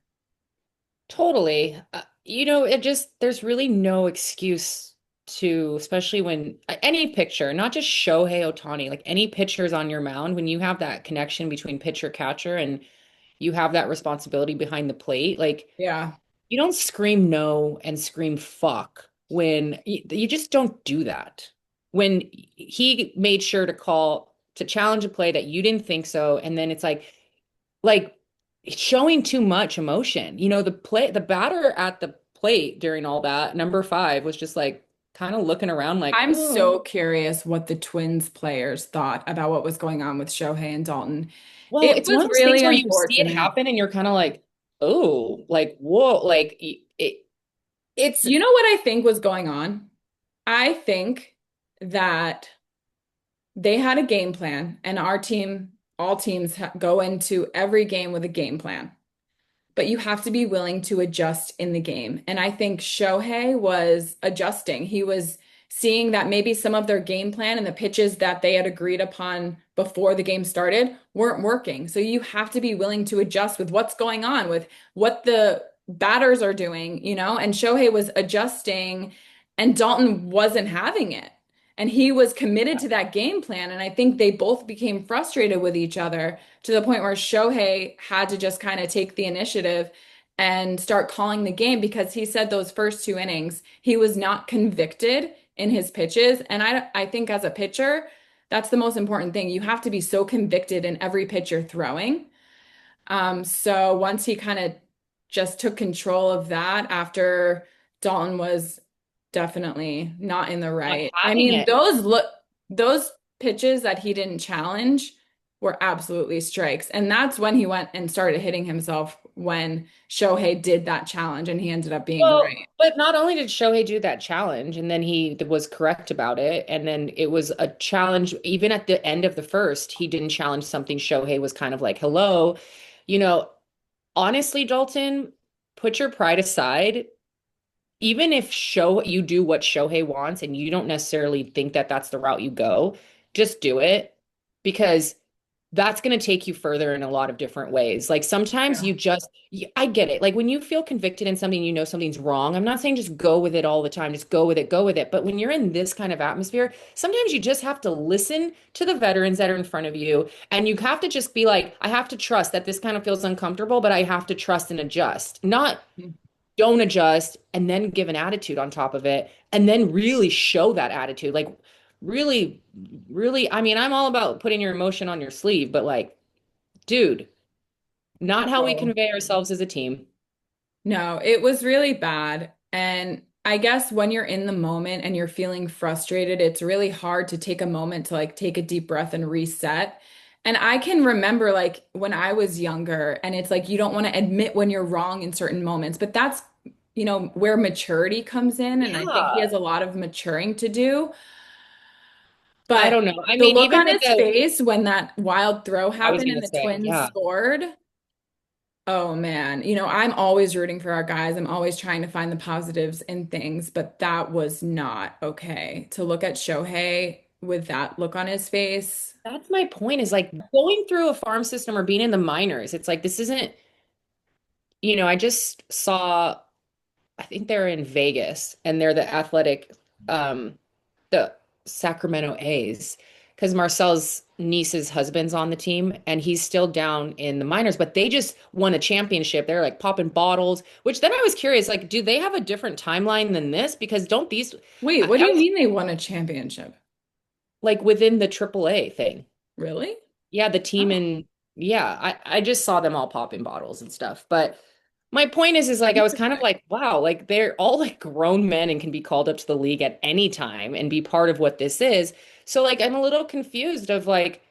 totally. It just, there's really no excuse to, especially when any pitcher, not just Shohei Ohtani, like any pitchers on your mound, when you have that connection between pitcher catcher and you have that responsibility behind the plate, like Yeah. you don't scream no and scream fuck when you just don't do that. When he made sure to call to challenge a play that you didn't think so, and then it's like showing too much emotion. The batter at the plate during all that, number five, was just like kind of looking around like, I'm oh. so curious what the Twins players thought about what was going on with Shohei and Dalton. Well, It it's one was of those things really where you see it unfortunate. happen and you're kind of like, oh, like, whoa, like it's You know what I think was going on? I think that they had a game plan, and our team, all teams go into every game with a game plan. But you have to be willing to adjust in the game. And I think Shohei was adjusting. He was seeing that maybe some of their game plan and the pitches that they had agreed upon before the game started weren't working. So you have to be willing to adjust with what's going on, with what the batters are doing, and Shohei was adjusting and Dalton wasn't having it. And he was committed to that game plan. And I think they both became frustrated with each other to the point where Shohei had to just kind of take the initiative and start calling the game because he said those first two innings, he was not convicted in his pitches. And I think as a pitcher, that's the most important thing. You have to be so convicted in every pitch you're throwing. So once he kind of just took control of that after Dalton was definitely not in the not right. I having mean, it. those pitches that he didn't challenge were absolutely strikes. And that's when he went and started hitting himself when Shohei did that challenge and he ended up being Well, right. but not only did Shohei do that challenge, and then he was correct about it, and then it was a challenge, even at the end of the first, he didn't challenge something Shohei was kind of like, hello. You know, honestly, Dalton, put your pride aside. Even if you do what Shohei wants and you don't necessarily think that that's the route you go, just do it because that's going to take you further in a lot of different ways. Like sometimes Yeah. I get it. Like when you feel convicted in something, you know something's wrong. I'm not saying just go with it all the time, just go with it, go with it. But when you're in this kind of atmosphere, sometimes you just have to listen to the veterans that are in front of you. And you have to just be like, I have to trust that this kind of feels uncomfortable, but I have to trust and adjust. Not don't adjust and then give an attitude on top of it and then really show that attitude. Like really, really, I mean, I'm all about putting your emotion on your sleeve, but like, dude, not how we Oh. convey ourselves as a team. No, it was really bad. And I guess when you're in the moment and you're feeling frustrated, it's really hard to take a moment to like take a deep breath and reset. And I can remember like when I was younger, and it's like you don't want to admit when you're wrong in certain moments, but that's, where maturity comes in. And I think he Yeah. has a lot of maturing to do. I But don't know. I the mean, look even on with his face when that wild throw I was happened and gonna the say, Twins yeah. scored. Oh man, I'm always rooting for our guys. I'm always trying to find the positives in things, but that was not okay. To look at Shohei with that look on his face. That's my point is like going through a farm system or being in the minors. It's like this isn't, I just saw, I think they're in Vegas and they're the athletic, the Sacramento A's. because Marcel's niece's husband's on the team and he's still down in the minors, but they just won a championship. They're like popping bottles, which then I was curious, like, do they have a different timeline than this? Because don't these, Wait, what do I you was mean they won a championship? like within the AAA thing. Really? Yeah, the team Oh, in, yeah, I just saw them all popping bottles and stuff. But my point is like, I was kind of interesting. like, wow, like they're all like grown men and can be called up to the league at any time and be part of what this is. So like, I'm a little confused of like,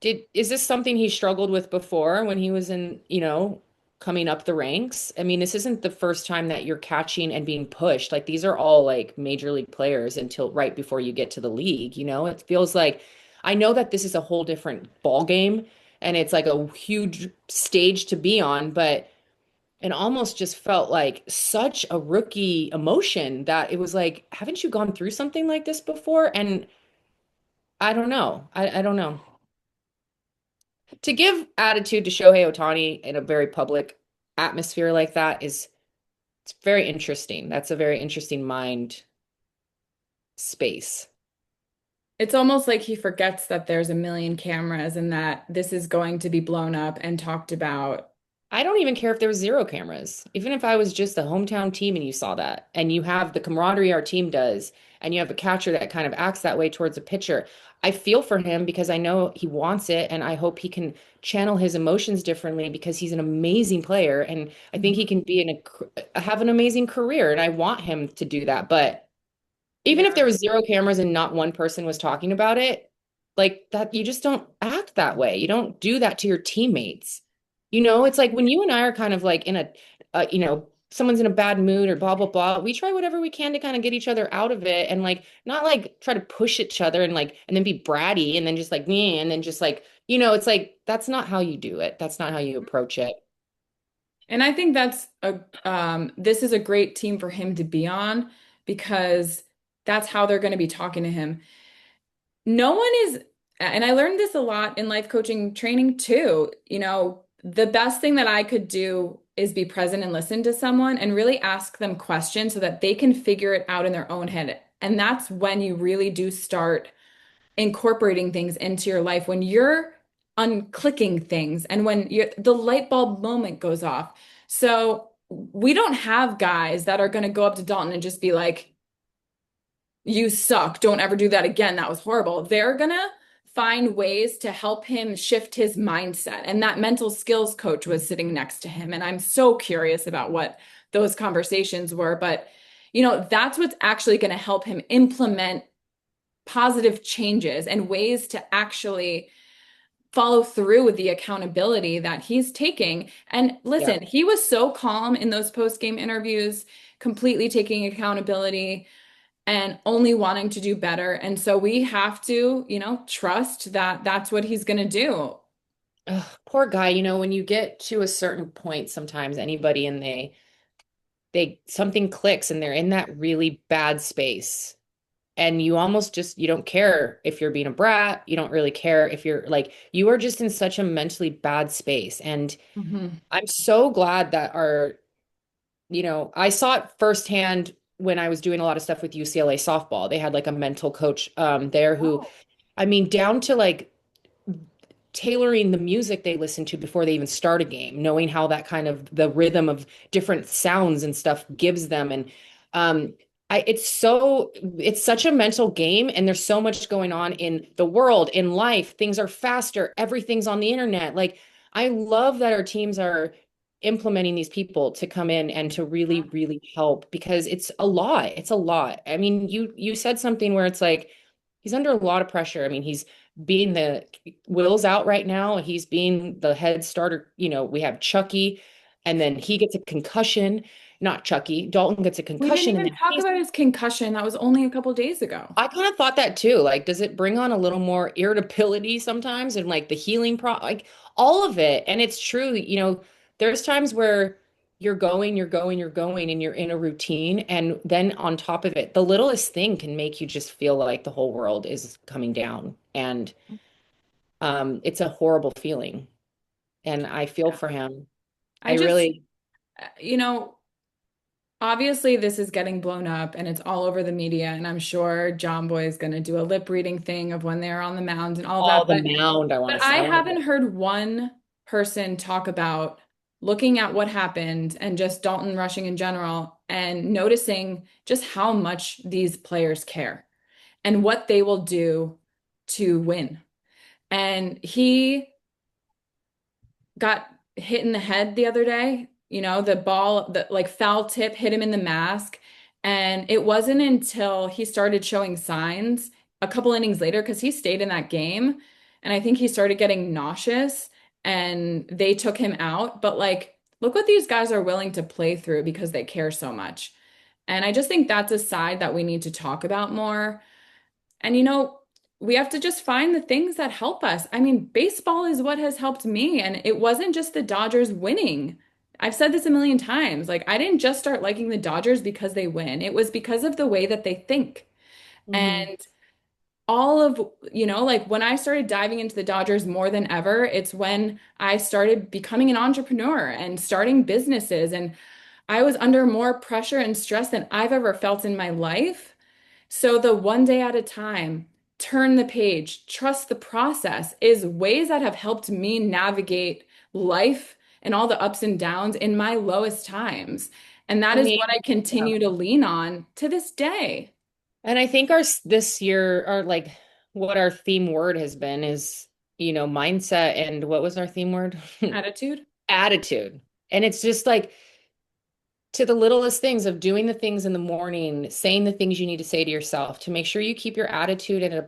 is this something he struggled with before when he was in, coming up the ranks? I mean, this isn't the first time that you're catching and being pushed. Like these are all like major league players until right before you get to the league, you know? It feels like I know that this is a whole different ball game and it's like a huge stage to be on, but it almost just felt like such a rookie emotion that it was like, haven't you gone through something like this before? And I don't know. I don't know. To give attitude to Shohei Ohtani in a very public atmosphere like that is it's very interesting. That's a very interesting mind space. It's almost like he forgets that there's a million cameras and that this is going to be blown up and talked about. I don't even care if there was zero cameras. Even if I was just a hometown team and you saw that, and you have the camaraderie our team does, and you have a catcher that kind of acts that way towards a pitcher, I feel for him because I know he wants it, and I hope he can channel his emotions differently because he's an amazing player, and I think he Mhm. can be have an amazing career, and I want him to do that. But even if Yeah. there was zero cameras and not one person was talking about it, like that, you just don't act that way. You don't do that to your teammates. It's like when you and I are kind of like in someone's in a bad mood or blah, blah, blah. We try whatever we can to kind of get each other out of it and like not like try to push each other and like, and then be bratty and then just like, me and then just like, it's like, that's not how you do it. That's not how you approach it. And I think this is a great team for him to be on because that's how they're going to be talking to him. No one is, and I learned this a lot in life coaching training too. The best thing that I could do is be present and listen to someone and really ask them questions so that they can figure it out in their own head. And that's when you really do start incorporating things into your life, when you're unclicking things and when the light bulb moment goes off. So we don't have guys that are going to go up to Dalton and just be like, you suck. Don't ever do that again. That was horrible. They're gonna find ways to help him shift his mindset. And that mental skills coach was sitting next to him. And I'm so curious about what those conversations were. But, that's what's actually going to help him implement positive changes and ways to actually follow through with the accountability that he's taking. And Yeah. listen, he was so calm in those post-game interviews, completely taking accountability and only wanting to do better. And so we have to, trust that that's what he's going to do. Ugh, poor guy. When you get to a certain point, sometimes anybody and they something clicks and they're in that really bad space and you almost just you don't care if you're being a brat, you don't really care if you're like you are just in such a mentally bad space. And Mhm. I'm so glad that I saw it firsthand when I was doing a lot of stuff with UCLA softball. They had like a mental coach there who, Oh. I mean, down to like tailoring the music they listen to before they even start a game, knowing how that kind of the rhythm of different sounds and stuff gives them. And um, it's such a mental game, and there's so much going on in the world, in life. Things are faster, everything's on the internet. Like, I love that our teams are implementing these people to come in and to really, really help because it's a lot. It's a lot. I mean, you said something where it's like he's under a lot of pressure. I mean, he's being the Will's out right now. He's being the head starter. We have Chucky, and then he gets a concussion. Not Chucky. Dalton gets a We didn't concussion, and even then talk about his concussion. That was only a couple days ago. I kind of thought that too. Like, does it bring on a little more irritability sometimes and like the healing like all of it? And it's true, there's times where you're going, and you're in a routine. And then on top of it, the littlest thing can make you just feel like the whole world is coming down. And it's a horrible feeling. And I feel Yeah. for him. I I just, really, you know, obviously this is getting blown up and it's all over the media, and I'm sure John Boy is going to do a lip reading thing of when they're on the mound and all of that. Oh, the mound. But I I want haven't to. heard one person talk about looking at what happened and just Dalton Rushing in general and noticing just how much these players care and what they will do to win. And he got hit in the head the other day. You know, the ball, the like foul tip hit him in the mask. And it wasn't until he started showing signs a couple innings later, because he stayed in that game. And I think he started getting nauseous and they took him out. But like, look what these guys are willing to play through because they care so much. And I just think that's a side that we need to talk about more. And we have to just find the things that help us. I mean, baseball is what has helped me. And it wasn't just the Dodgers winning. I've said this a million times. Like, I didn't just start liking the Dodgers because they win, it was because of the way that they think. Mhm. And all of, like when I started diving into the Dodgers more than ever, it's when I started becoming an entrepreneur and starting businesses. And I was under more pressure and stress than I've ever felt in my life. So the one day at a time, turn the page, trust the process is ways that have helped me navigate life and all the ups and downs in my lowest times. And that I is mean, what I yeah. continue to lean on to this day. And I think this year, our like what our theme word has been is, mindset. And what was our theme word? Attitude. Attitude. And it's just like to the littlest things of doing the things in the morning, saying the things you need to say to yourself to make sure you keep your attitude in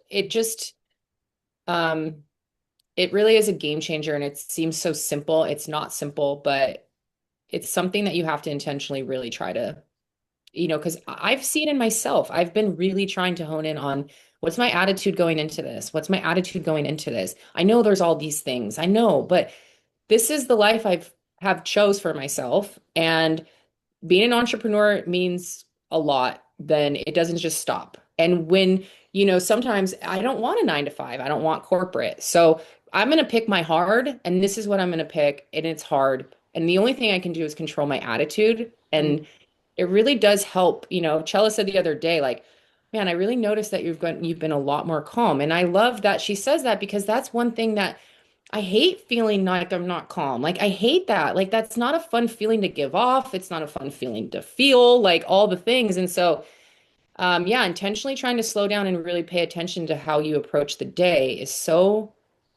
it just, um, it really is a game changer. And it seems so simple. It's not simple, but it's something that you have to intentionally really try to, because I've seen in myself. I've been really trying to hone in on what's my attitude going into this? What's my attitude going into this? I know there's all these things. I know, but this is the life I've have chose for myself. And being an entrepreneur means a lot. Then it doesn't just stop. And when, sometimes I don't want a 9 to 5, I don't want corporate. So I'm going to pick my hard, and this is what I'm going to pick. And it's hard. And the only thing I can do is control my attitude. Mm. And it really does help. Chella said the other day, like, man, I really noticed that you've been a lot more calm. And I love that she says that because that's one thing that I hate feeling like I'm not calm. Like I hate that. Like that's not a fun feeling to give off. It's not a fun feeling to feel, like all the things. And so, yeah, intentionally trying to slow down and really pay attention to how you approach the day is so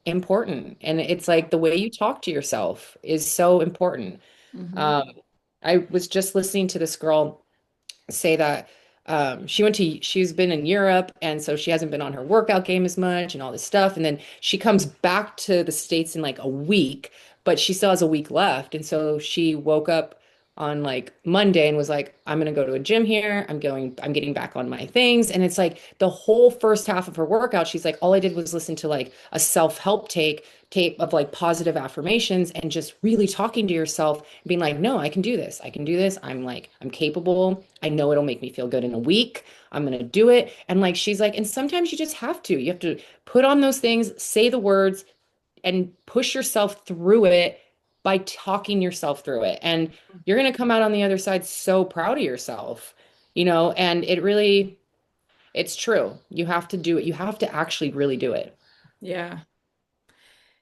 important. And it's like the way you talk to yourself is so important. Hmm. Um, I was just listening to this girl say that she's been in Europe, and so she hasn't been on her workout game as much and all this stuff. And then she comes back to the States in like a week, but she still has a week left. And so she woke up on like Monday and was like, I'm gonna go to a gym here. I'm getting back on my things. And it's like the whole first half of her workout, she's like, all I did was listen to like a self-help tape of like positive affirmations and just really talking to yourself, being like, no, I can do this. I can do this. I'm capable. I know it'll make me feel good in a week. I'm going to do it. And like, she's like, and sometimes you just have to. You have to put on those things, say the words, and push yourself through it by talking yourself through it. And you're going to come out on the other side so proud of yourself, and it's true. You have to do it. You have to actually really do it. Yeah.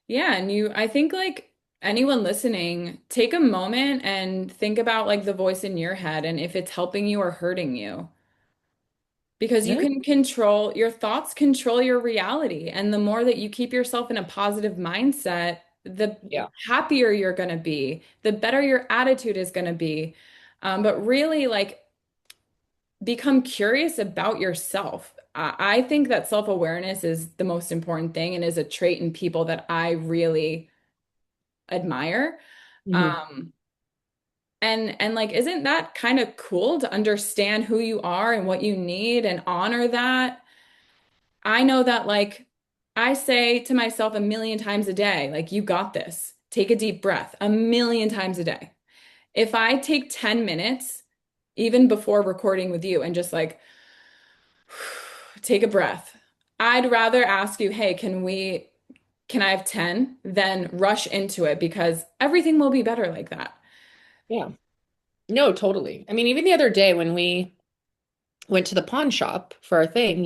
Yeah. And I think like anyone listening, take a moment and think about like the voice in your head and if it's helping you or hurting you. Because you Yeah. can control your thoughts, control your reality. And the more that you keep yourself in a positive mindset, the Yeah. happier you're going to be, the better your attitude is going to be. But really, like, become curious about yourself. I think that self-awareness is the most important thing and is a trait in people that I really admire. Mhm. Um, and like, isn't that kind of cool to understand who you are and what you need and honor that? I know that like I say to myself a million times a day, like, you got this. Take a deep breath a million times a day. If I take 10 minutes, even before recording with you, and just like take a breath, I'd rather ask you, hey, can I have 10 than rush into it because everything will be better like that. Yeah. No, totally. I mean, even the other day when we went to the pawn shop for our thing,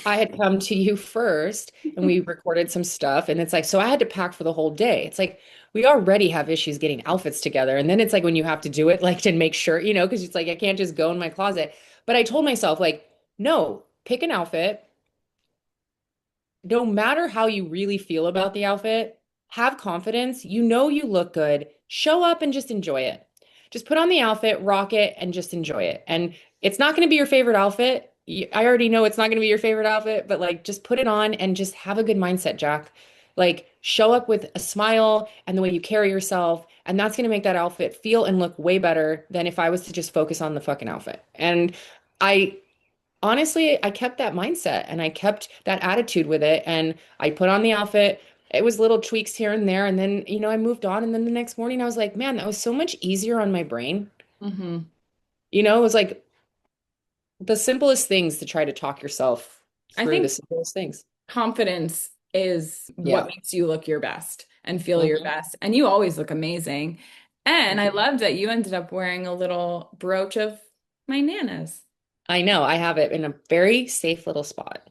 I had come to you first and we recorded some stuff. And it's like, so I had to pack for the whole day. It's like, we already have issues getting outfits together. And then it's like when you have to do it, like to make sure, because it's like, I can't just go in my closet. But I told myself, like, no, pick an outfit no matter how you really feel about the outfit, have confidence. You know you look good. Show up and just enjoy it. Just put on the outfit, rock it, and just enjoy it. And it's not going to be your favorite outfit. I already know it's not going to be your favorite outfit, but like just put it on and just have a good mindset, Jack. Like show up with a smile and the way you carry yourself. And that's going to make that outfit feel and look way better than if I was to just focus on the fucking outfit. And I honestly, I kept that mindset and I kept that attitude with it. And I put on the outfit. It was little tweaks here and there. And then, I moved on. And then the next morning, I was like, man, that was so much easier on my brain. Hmm. It was like the simplest things to try to talk yourself I through the think simplest things. confidence is what Yeah. makes you look your best and feel your Mhm. best. And you always look amazing. And Thank I you. loved that you ended up wearing a little brooch of my Nana's. I know I have it in a very safe little spot.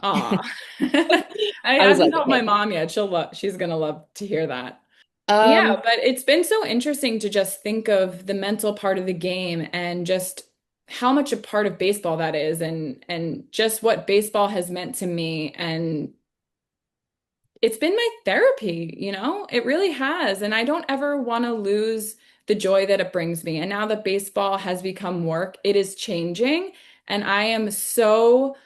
Aw. I I was haven't like, told my okay. mom yet. She's gonna love to hear that. Yeah, Um, but it's been so interesting to just think of the mental part of the game and just how much a part of baseball that is and just what baseball has meant to me. And it's been my therapy, It really has. And I don't ever want to lose the joy that it brings me. And now that baseball has become work, it is changing. And I am so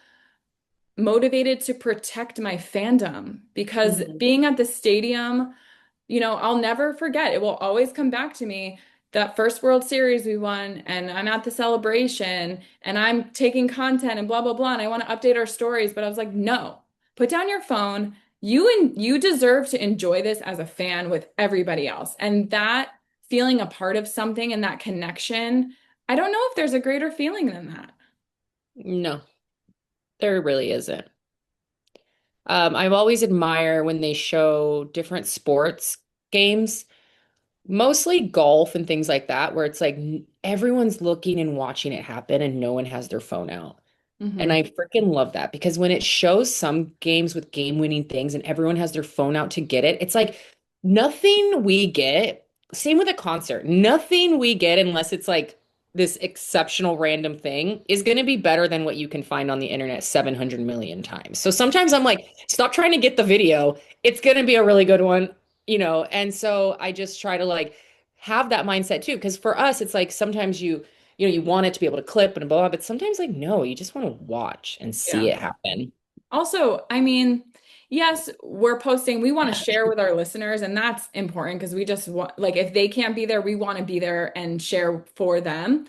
motivated to protect my fandom because mhm. being at the stadium, I'll never forget. It will always come back to me. That first World Series we won, and I'm at the celebration, and I'm taking content and blah blah blah, and I want to update our stories, but I was like, no, put down your phone. You deserve to enjoy this as a fan with everybody else, and that feeling a part of something and that connection. I don't know if there's a greater feeling than that. No, there really isn't. I've always admire when they show different sports games, mostly golf and things like that, where it's like everyone's looking and watching it happen and no one has their phone out. And Hmm. I freaking love that because when it shows some games with game-winning things and everyone has their phone out to get it, it's like nothing we get, same with a concert, nothing we get unless it's like this exceptional random thing is going to be better than what you can find on the internet 700 million times. So sometimes I'm like, stop trying to get the video. It's going to be a really good one. And so I just try to like have that mindset too. Because for us, it's like sometimes you want it to be able to clip and blah, but sometimes like no, you just want to watch and see Yeah. it happen. Also, I mean, yes, we're posting, we want to share with our listeners, and that's important because we just want, like, if they can't be there, we want to be there and share for them.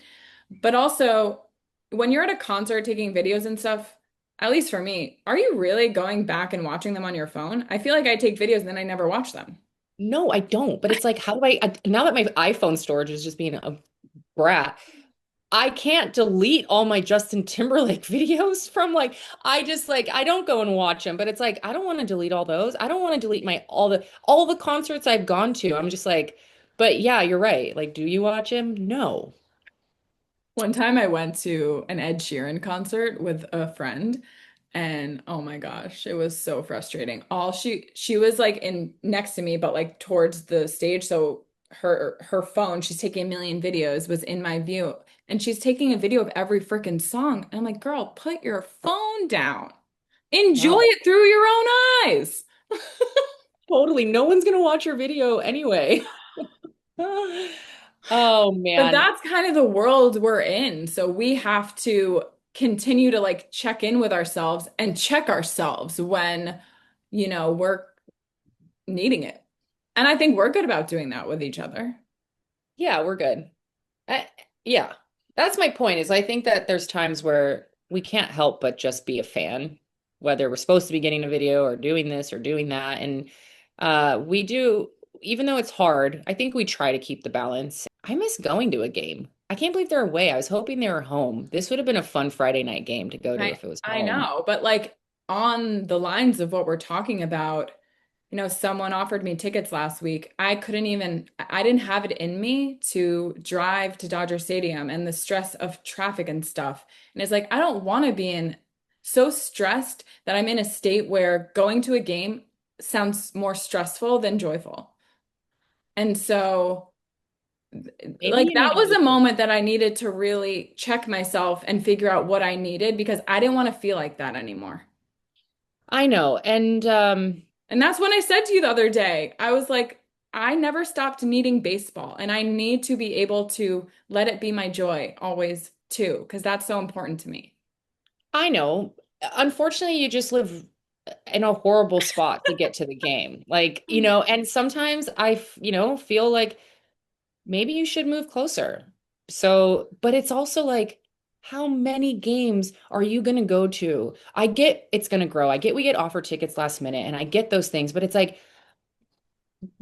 But also, when you're at a concert taking videos and stuff, at least for me, are you really going back and watching them on your phone? I feel like I take videos and then I never watch them. No, I don't. But it's like, how do now that my iPhone storage is just being a brat, I can't delete all my Justin Timberlake videos from like, I just like, I don't go and watch them, but it's like, I don't want to delete all those. I don't want to delete my, all the concerts I've gone to. I'm just like, but yeah, you're right. Like, do you watch him? No. One time I went to an Ed Sheeran concert with a friend and oh my gosh, it was so frustrating. All she was like in next to me but like towards the stage, so her phone, she's taking a million videos, was in my view and she's taking a video of every freaking song. And I'm like, "Girl, put your phone down. Enjoy No, it through your own eyes." totally. No one's gonna watch your video anyway. Oh But man. that's kind of the world we're in. So we have to continue to like check in with ourselves and check ourselves when, we're needing it. And I think we're good about doing that with each other. Yeah, we're good. I, yeah. That's my point is I think that there's times where we can't help but just be a fan, whether we're supposed to be getting a video or doing this or doing that. And we do, even though it's hard, I think we try to keep the balance. I miss going to a game. I can't believe they're away. I was hoping they were home. This would have been a fun Friday night game to go to I if it was I home. know, but like on the lines of what we're talking about, someone offered me tickets last week. I didn't have it in me to drive to Dodger Stadium and the stress of traffic and stuff. And it's like, I don't want to be in so stressed that I'm in a state where going to a game sounds more stressful than joyful. And so, Maybe like, you need that to was move. a moment that I needed to really check myself and figure out what I needed because I didn't want to feel like that anymore. I know. And And that's when I said to you the other day, I was like, I never stopped needing baseball, and I need to be able to let it be my joy always too, because that's so important to me. I know. Unfortunately, you just live in a horrible spot to get to the game. Like, and sometimes feel like maybe you should move closer. So, but it's also like, how many games are you going to go to? I get it's going to grow. I get we get offer tickets last minute and I get those things, but it's like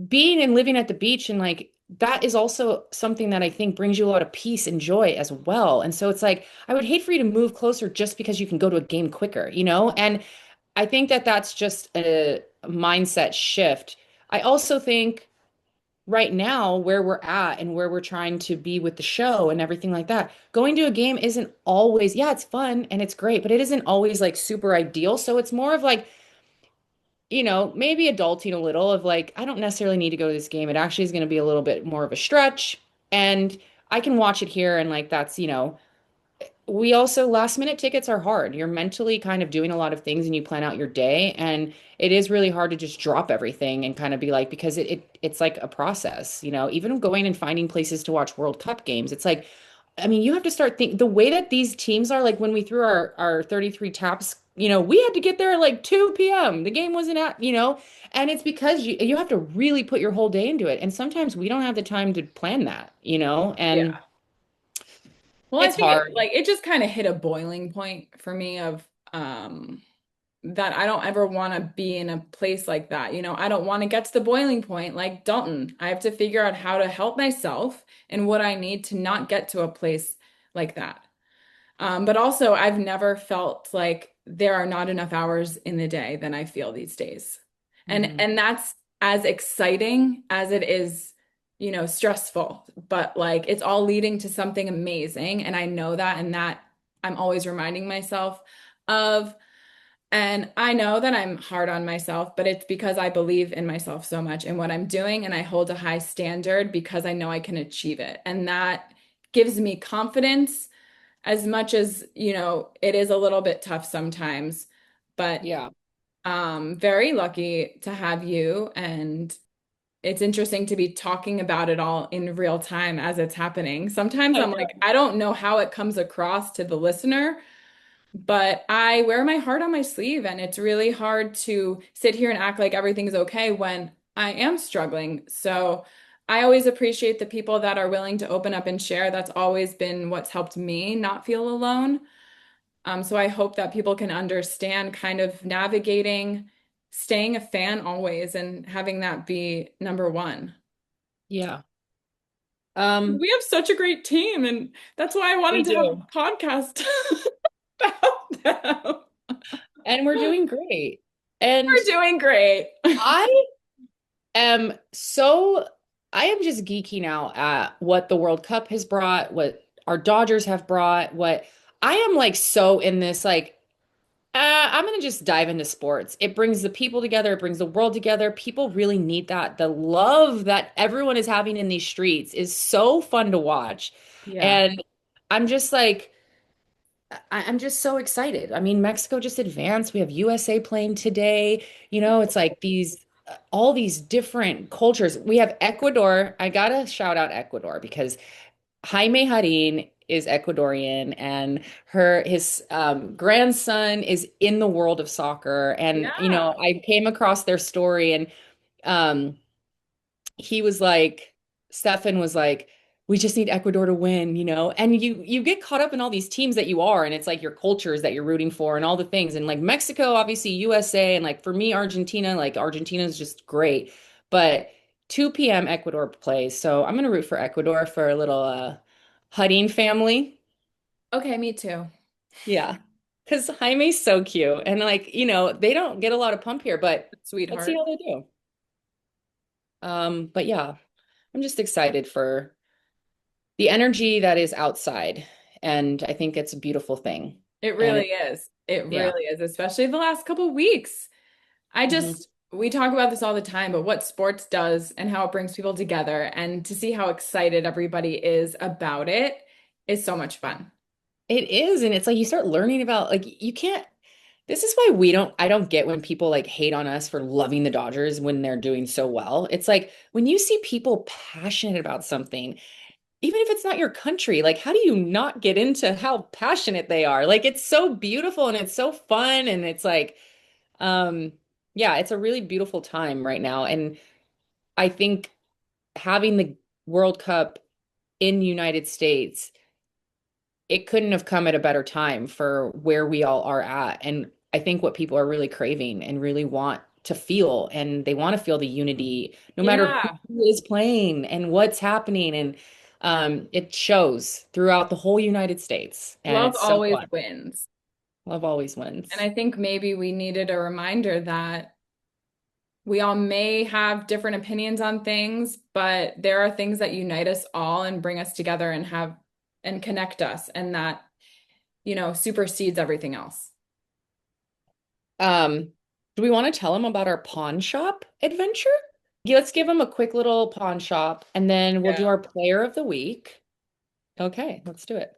being and living at the beach and like that is also something that I think brings you a lot of peace and joy as well. And so it's like, I would hate for you to move closer just because you can go to a game quicker, you know? And I think that that's just a mindset shift. I also think right now where we're at and where we're trying to be with the show and everything like that, going to a game isn't always, yeah, it's fun and it's great, but it isn't always like super ideal. So it's more of like, maybe adulting a little of like, I don't necessarily need to go to this game. It actually is going to be a little bit more of a stretch and I can watch it here and like that's, we also last minute tickets are hard. You're mentally kind of doing a lot of things and you plan out your day and it is really hard to just drop everything and kind of be like because it's like a process, even going and finding places to watch World Cup games. It's like I mean, you have to start think the way that these teams are like when we threw our 33 taps, we had to get there at like 2 p.m. The game wasn't and it's because you have to really put your whole day into it. And sometimes we don't have the time to plan that, and Yeah. Well, I it's think hard. it just kind of hit a boiling point for me of that I don't ever want to be in a place like that. I don't want to get to the boiling point like Dalton. I have to figure out how to help myself and what I need to not get to a place like that. But also, I've never felt like there are not enough hours in the day than I feel these days. And Mhm. and that's as exciting as it is, stressful. But like it's all leading to something amazing. And I know that, and that I'm always reminding myself of. And I know that I'm hard on myself, but it's because I believe in myself so much in what I'm doing, and I hold a high standard because I know I can achieve it. And that gives me confidence as much as, it is a little bit tough sometimes, but Yeah. very lucky to have you. And it's interesting to be talking about it all in real time as it's happening. Sometimes I I'm like, know. I don't know how it comes across to the listener, but I wear my heart on my sleeve, and it's really hard to sit here and act like everything's okay when I am struggling. So I always appreciate the people that are willing to open up and share. That's always been what's helped me not feel alone. So I hope that people can understand kind of navigating, staying a fan always, and having that be number one. Yeah. Um, We have such a great team, and that's why I wanted we to have do. a podcast about them. And we're doing great. And We're doing great. I am so I am just geeking out at what the World Cup has brought, what our Dodgers have brought, what I am like so in this like I'm gonna just dive into sports. It brings the people together, it brings the world together. People really need that. The love that everyone is having in these streets is so fun to watch. Yeah. And I'm just like I'm just so excited. I mean, Mexico just advanced. We have USA playing today. It's like these all these different cultures. We have Ecuador. I gotta shout out Ecuador because Jaime Harin is Ecuadorian and his grandson is in the world of soccer. And Yeah. I came across their story and um he was like, Stefan was like, we just need Ecuador to win, and you get caught up in all these teams that you are, and it's like your cultures that you're rooting for and all the things. And like Mexico, obviously USA, and like for me, Argentina, like Argentina is just great. But 2 p.m. Ecuador plays. So I'm gonna root for Ecuador for a little Hutting family. Okay, me too. Yeah. Because Jaime's so cute. And like, they don't get a lot of pump here, but let's see Sweetheart. how they do. But yeah, I'm just excited for the energy that is outside. And I think it's a beautiful thing. It And really is. It yeah. really is, especially the last couple weeks. Mhm. We talk about this all the time, but what sports does and how it brings people together and to see how excited everybody is about it is so much fun. It is. And it's like you start learning about like you can't this is why I don't get when people like hate on us for loving the Dodgers when they're doing so well. It's like when you see people passionate about something, even if it's not your country, like how do you not get into how passionate they are? Like it's so beautiful and it's so fun and it's like um yeah, it's a really beautiful time right now. And I think having the World Cup in the United States, it couldn't have come at a better time for where we all are at. And I think what people are really craving and really want to feel, and they want to feel the unity no matter Yeah. who is playing and what's happening. And it shows throughout the whole United States. And Love it's so always fun. wins. Love always And wins. I think maybe we needed a reminder that we all may have different opinions on things, but there are things that unite us all and bring us together and have and connect us, and that, supersedes everything else. Um, do we want to tell them about our pawn shop adventure? Yeah, let's give them a quick little pawn shop and then we'll do Yeah. our player of the week. Okay, let's do it.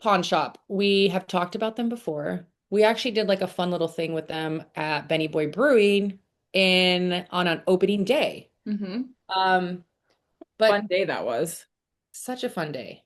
Pawn shop. We have talked about them before. We actually did like a fun little thing with them at Benny Boy Brewing in on an opening day. Mm-hmm. Um, Fun but day that was. such a fun day.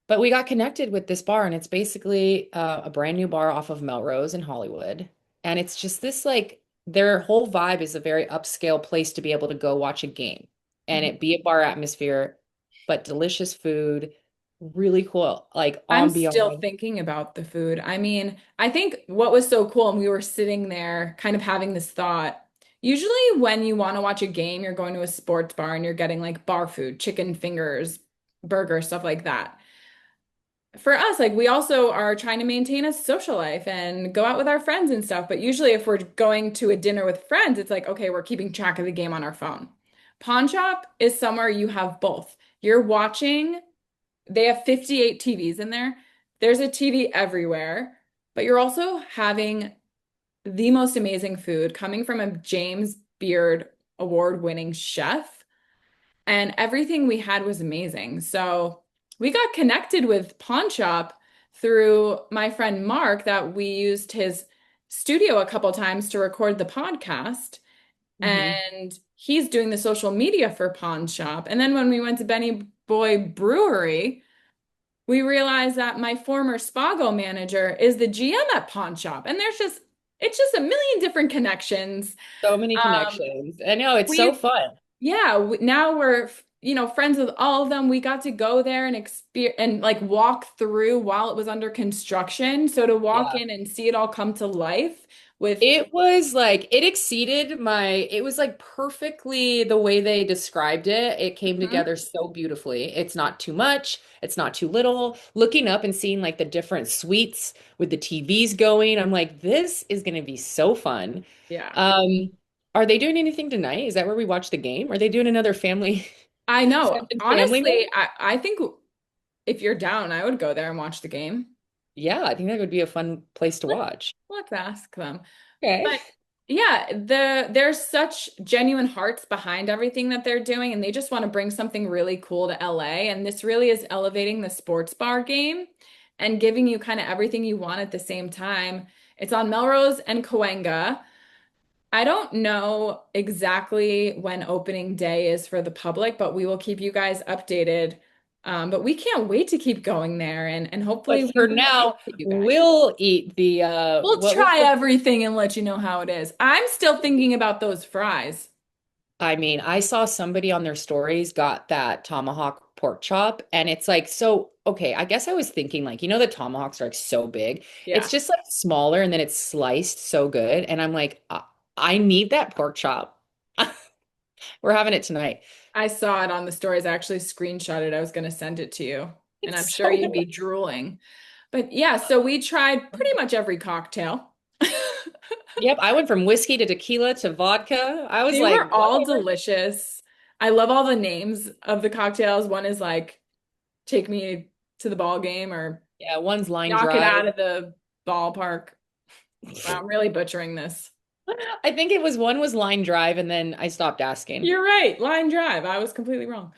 But we got connected with this bar, and it's basically a brand new bar off of Melrose in Hollywood. And it's just this like their whole vibe is a very upscale place to be able to go watch a game and Mhm. it be a bar atmosphere, but delicious food, really cool, like I'm still ambiance. thinking about the food. I mean, I think what was so cool, and we were sitting there kind of having this thought. Usually, when you want to watch a game, you're going to a sports bar and you're getting like bar food, chicken fingers, burgers, stuff like that. For us, like we also are trying to maintain a social life and go out with our friends and stuff. But usually, if we're going to a dinner with friends, it's like, okay, we're keeping track of the game on our phone. Pawn shop is somewhere you have both. You're watching, they have 58 TVs in there. There's a TV everywhere, but you're also having the most amazing food coming from a James Beard award-winning chef, and everything we had was amazing. So we got connected with Pawn Shop through my friend Mark, that we used his studio a couple times to record the podcast. Mhm. And he's doing the social media for Pawn Shop. And then when we went to Benny Boy Brewery, we realized that my former Spago manager is the GM at Pawn Shop. And it's just a million different connections. So many Um, connections. I know it's so we fun. yeah, now we're, friends with all of them. We got to go there and experience and like walk through while it was under construction. So to walk Yeah. in and see it all come to life with, It was like it exceeded it was like perfectly the way they described it. It came Mhm. together so beautifully. It's not too much, it's not too little. Looking up and seeing like the different suites with the TVs going, I'm like, this is going to be so fun. Yeah, Um, are they doing anything tonight? Is that where we watch the game? Are they doing another family I know. friends and family Honestly, night? I think if you're down, I would go there and watch the game. Yeah, I think that would be a fun place to watch. Let's ask them. Okay. But yeah, there's such genuine hearts behind everything that they're doing, and they just want to bring something really cool to LA. And this really is elevating the sports bar game and giving you kind of everything you want at the same time. It's on Melrose and Cahuenga. I don't know exactly when opening day is for the public, but we will keep you guys updated. But we can't wait to keep going there, and hopefully But we for will now, visit you guys. we'll eat the We'll what was try the everything and let you know how it is. I'm still thinking about those fries. I mean, I saw somebody on their stories got that tomahawk pork chop, and it's like, so, okay, I guess I was thinking, like, the tomahawks are like so big. It's Yeah, just like smaller and then it's sliced so good. And I'm like, I need that pork chop. We're having it tonight. I saw it on the stories. I actually screenshotted. I was going to send it to you, and I'm It's sure so you'd be drooling. But yeah, so we tried pretty much every cocktail. Yep, I went from whiskey to tequila to vodka. I was They like, were all whatever. delicious. I love all the names of the cocktails. One is like take me to the ball game or Yeah, one's line knock it dry. out of the ballpark. Wow, I'm really butchering this. I think it was one was line drive, and then I stopped asking. You're right, line drive. I was completely wrong.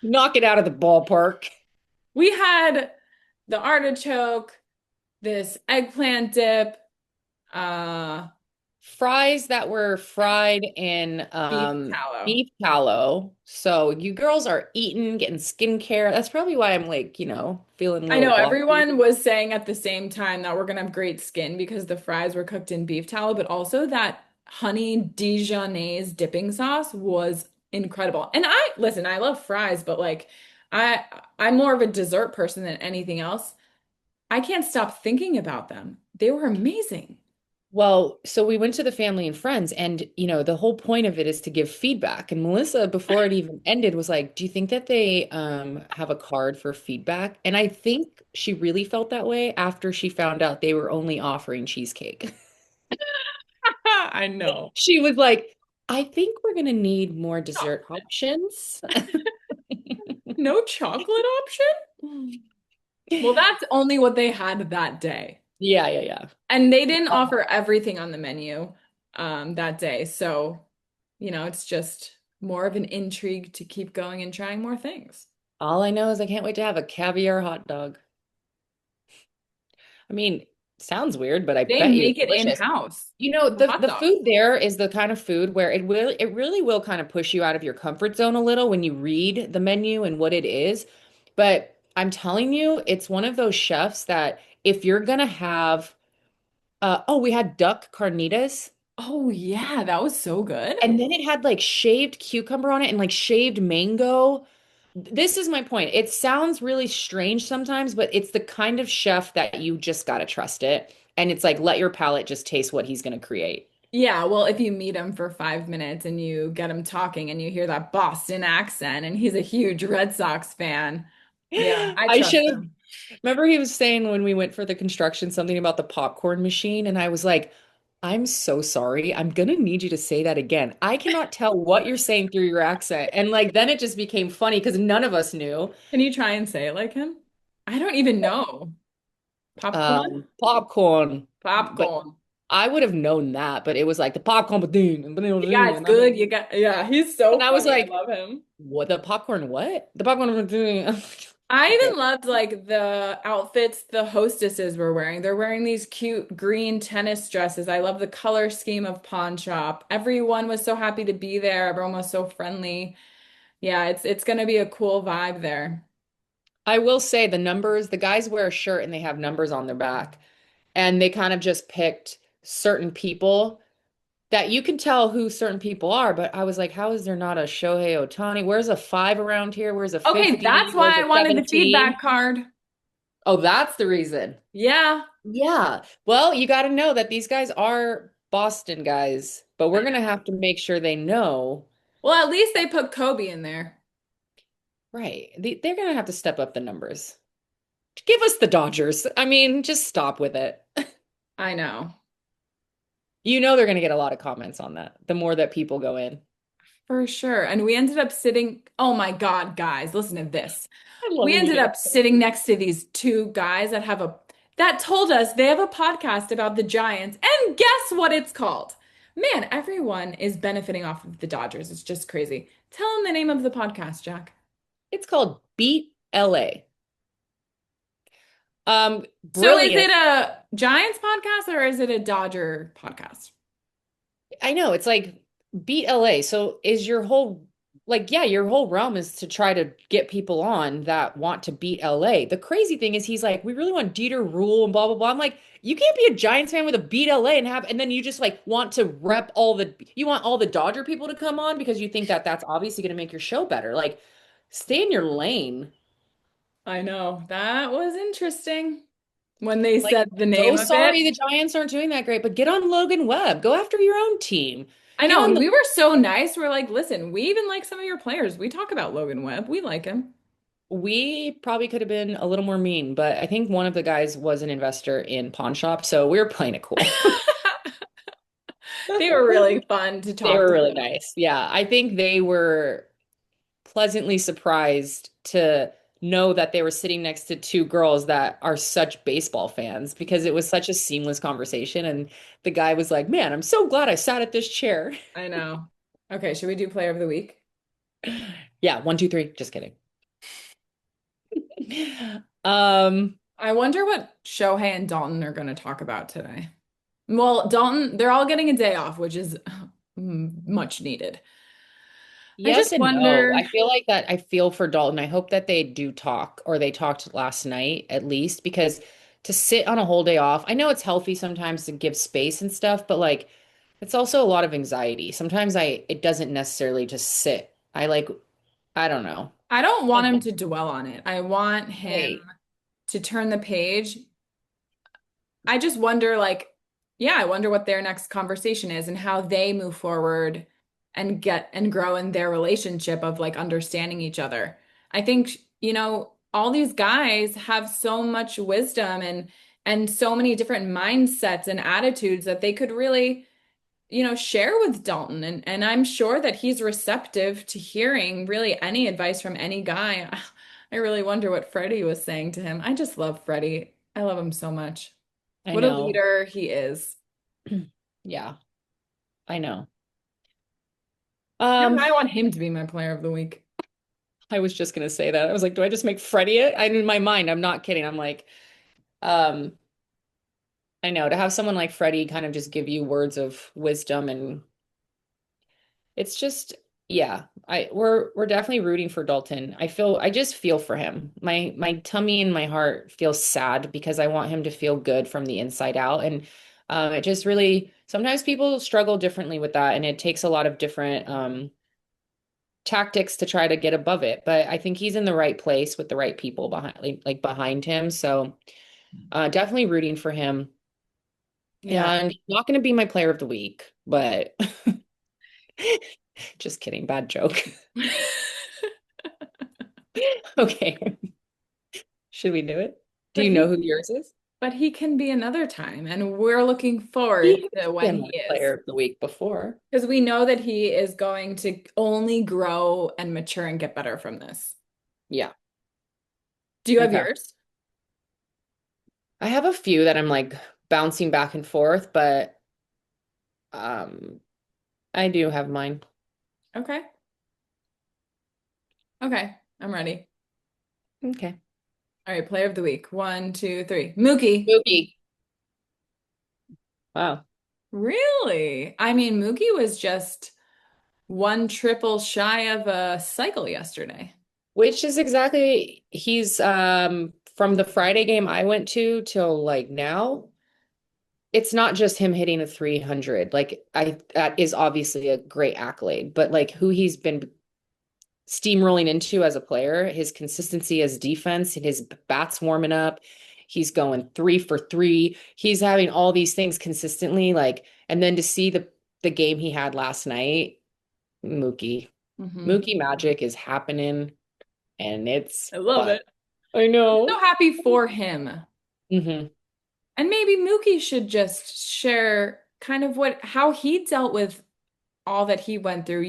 Knock it out of the ballpark. We had the artichoke, this eggplant dip, uh, Fries that were fried in beef tallow. beef tallow. So you girls are eating, getting skincare. That's probably why I'm like, feeling a I little know glossy. everyone was saying at the same time that we're gonna have great skin because the fries were cooked in beef tallow, but also that honey Dijonnaise dipping sauce was incredible. And listen, I love fries, but like I I'm more of a dessert person than anything else. I can't stop thinking about them. They were amazing. Well, so we went to the family and friends, and the whole point of it is to give feedback. And Melissa, before it even ended, was like, "Do you think that they have a card for feedback?" And I think she really felt that way after she found out they were only offering cheesecake. I know. She was like, "I think we're gonna need more dessert Chocolate. options." No chocolate option? Well, that's only what they had that day. Yeah, yeah, yeah. And they didn't offer everything on the menu that day. So, it's just more of an intrigue to keep going and trying more things. All I know is I can't wait to have a caviar hot dog. I mean, sounds weird, but I They bet you it's make it delicious. in-house, The hot the dogs. food there is the kind of food where it really will kind of push you out of your comfort zone a little when you read the menu and what it is. But I'm telling you, it's one of those chefs that if you're gonna have we had duck carnitas. Oh, yeah, that was so good. And then it had like shaved cucumber on it and like shaved mango. This is my point. It sounds really strange sometimes, but it's the kind of chef that you just gotta trust it. And it's like let your palate just taste what he's gonna create. Yeah, well, if you meet him for 5 minutes and you get him talking and you hear that Boston accent and he's a huge Red Sox fan, yeah, I I trust should have him. remember he was saying when we went for the construction something about the popcorn machine, and I was like, I'm so sorry. I'm gonna need you to say that again. I cannot tell what you're saying through your accent. And like then it just became funny because none of us knew. Can you try and say it like him? I don't even know. Popcorn? Popcorn. But Popcorn. I would have known that, but it was like the popcorn bading and Yeah, it's good. Yeah, he's so I was funny. I like, love him. what the popcorn what? The popcorn bading. I Okay. even loved like the outfits the hostesses were wearing. They're wearing these cute green tennis dresses. I love the color scheme of Pawn Shop. Everyone was so happy to be there. Everyone was so friendly. Yeah, it's gonna be a cool vibe there. I will say the numbers, the guys wear a shirt and they have numbers on their back. And they kind of just picked certain people that you can tell who certain people are. But I was like, how is there not a Shohei Ohtani? Where's a 5 around here? Where's a Okay, 50? that's Where's why a I wanted the 17? feedback card. Oh, that's the reason. Yeah. Yeah. Well, you got to know that these guys are Boston guys, but we're going to have to make sure they know. Well, at least they put Kobe in there. Right. They're going to have to step up the numbers. Give us the Dodgers. I mean, just stop with it. I know. You know they're going to get a lot of comments on that the more that people go in. For sure. And we ended up sitting, oh my God, guys, listen to this. I love We when you ended get up sitting next to these two guys that told us they have a podcast about the Giants. And guess what it's called? Man, everyone is benefiting off of the Dodgers. It's just crazy. Tell them the name of the podcast, Jack. It's called Beat LA. So is it Brilliant. a Giants podcast or is it a Dodger podcast? I know it's like Beat LA. So is your whole yeah, your whole realm is to try to get people on that want to beat LA. The crazy thing is he's like, we really want Dieter Rule and blah blah blah. I'm like, you can't be a Giants fan with a beat LA and then you just like want to rep you want all the Dodger people to come on because you think that that's obviously going to make your show better. Like, stay in your lane. I know. That was interesting when they Like, said the so name of it. sorry the Giants aren't doing that great, but get on Logan Webb. Go after your own team. I Get know, on and the we were so nice. We're like, listen, we even like some of your players. We talk about Logan Webb. We like him. We probably could have been a little more mean, but I think one of the guys was an investor in Pawn Shop, so we were playing it cool. They were really fun to They talk were to. really nice. Yeah, I think they were pleasantly surprised to know that they were sitting next to two girls that are such baseball fans because it was such a seamless conversation. And the guy was like, "Man, I'm so glad I sat at this chair." I know. Okay, should we do player of the week? Yeah, one, two, three. Just kidding. Um, I wonder what Shohei and Dalton are going to talk about today. Well, Dalton, they're all getting a day off, which is much needed. I yes just and no. wonder, I feel like that I feel for Dalton. I hope that they do talk or they talked last night at least because to sit on a whole day off, I know it's healthy sometimes to give space and stuff, but like it's also a lot of anxiety. Sometimes it doesn't necessarily just sit. I don't know. I don't want him to dwell on it. I want him Right. to turn the page. I just wonder, like, yeah, I wonder what their next conversation is and how they move forward and get and grow in their relationship of like understanding each other. I think, all these guys have so much wisdom and so many different mindsets and attitudes that they could really, share with Dalton. And I'm sure that he's receptive to hearing really any advice from any guy. I really wonder what Freddie was saying to him. I just love Freddie. I love him so much. I What a know. leader he is. Yeah, I know. Now Um, I want him to be my player of the week. I was just gonna say that. I was like, do I just make Freddie it? I in my mind, I'm not kidding. I'm like, um, I know to have someone like Freddie kind of just give you words of wisdom and it's just yeah, we're definitely rooting for Dalton. I just feel for him. My tummy and my heart feels sad because I want him to feel good from the inside out. And it just really sometimes people struggle differently with that and it takes a lot of different tactics to try to get above it. But I think he's in the right place with the right people behind like behind him. So definitely rooting for him. Yeah. And not going to be my player of the week, but just kidding, bad joke. Okay. Should we do it? Do But you know he who yours is? but he can be another time, and we're looking forward He to has when been he my is. player of the week before. Because we know that he is going to only grow and mature and get better from this. Yeah. Do you have Okay. yours? I have a few that I'm like bouncing back and forth, but um I do have mine. Okay. Okay. I'm ready. Okay. All right, player of the week. One, two, three. Mookie. Mookie. Wow. Really? I mean, Mookie was just one triple shy of a cycle yesterday. Which is exactly he's from the Friday game I went to till like now. It's not just him hitting a 300. Like I that is obviously a great accolade, but like who he's been steamrolling into as a player, his consistency as defense, and his bats warming up. He's going 3 for 3. He's having all these things consistently, like, and then to see the game he had last night, Mookie. Hmm. Mookie magic is happening and it's I love fun. it. I I'm so know. happy for him. Hmm. And maybe Mookie should just share kind of how he dealt with all that he went through,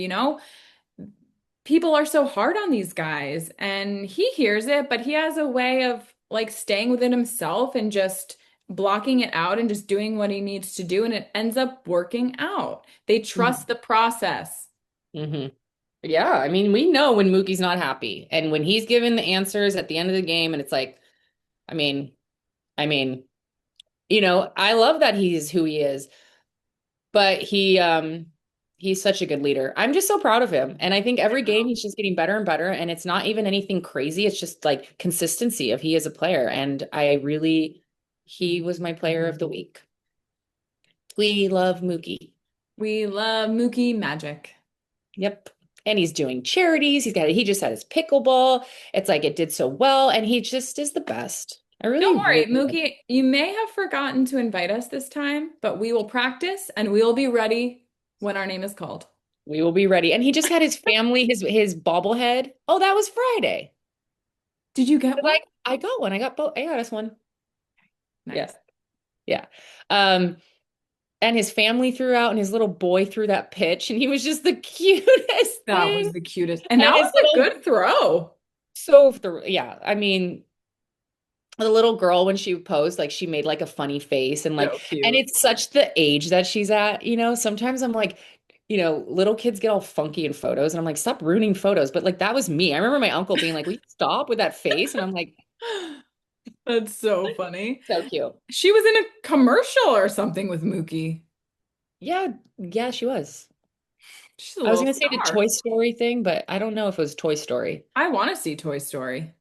People are so hard on these guys and he hears it, but he has a way of like staying within himself and just blocking it out and just doing what he needs to do and it ends up working out. They trust the process. Hmm. Yeah, I mean, we know when Mookie's not happy and when he's given the answers at the end of the game, and it's like, I mean, I mean, I love that he's who he is, but he's such a good leader. I'm just so proud of him. And I think I every game know. he's just getting better and better. And it's not even anything crazy. It's just like consistency of he as a player. And he was my player of the week. We love Mookie. We love Mookie magic. Yep. And he's doing charities. He just had his pickleball. It's like it did so well. And he just is the best. I Don't really, worry, really love. Mookie, you may have forgotten to invite us this time, but we will practice and we will be ready when our name is called. We will be ready. And he just had his family, his bobblehead. Oh, that was Friday. Did you get one? Like I got one. I got both. I got us one. Yeah. Nice. Yeah. Um, And his family threw out, and his little boy threw that pitch, and he was just the cutest That was thing. the cutest. And And that his was a little good throw. yeah, I mean, the little girl when she posed, like she made like a funny face and like, So and cute. it's such the age that she's at, sometimes I'm like, little kids get all funky in photos and I'm like, stop ruining photos. But like that was me. I remember my uncle being like, will you stop with that face? And I'm like, That's so funny. so cute. She was in a commercial or something with Mookie. Yeah, yeah, she was. She's a I was little gonna say the Toy star. Story thing, but I don't know if it was Toy Story. I want to see Toy Story.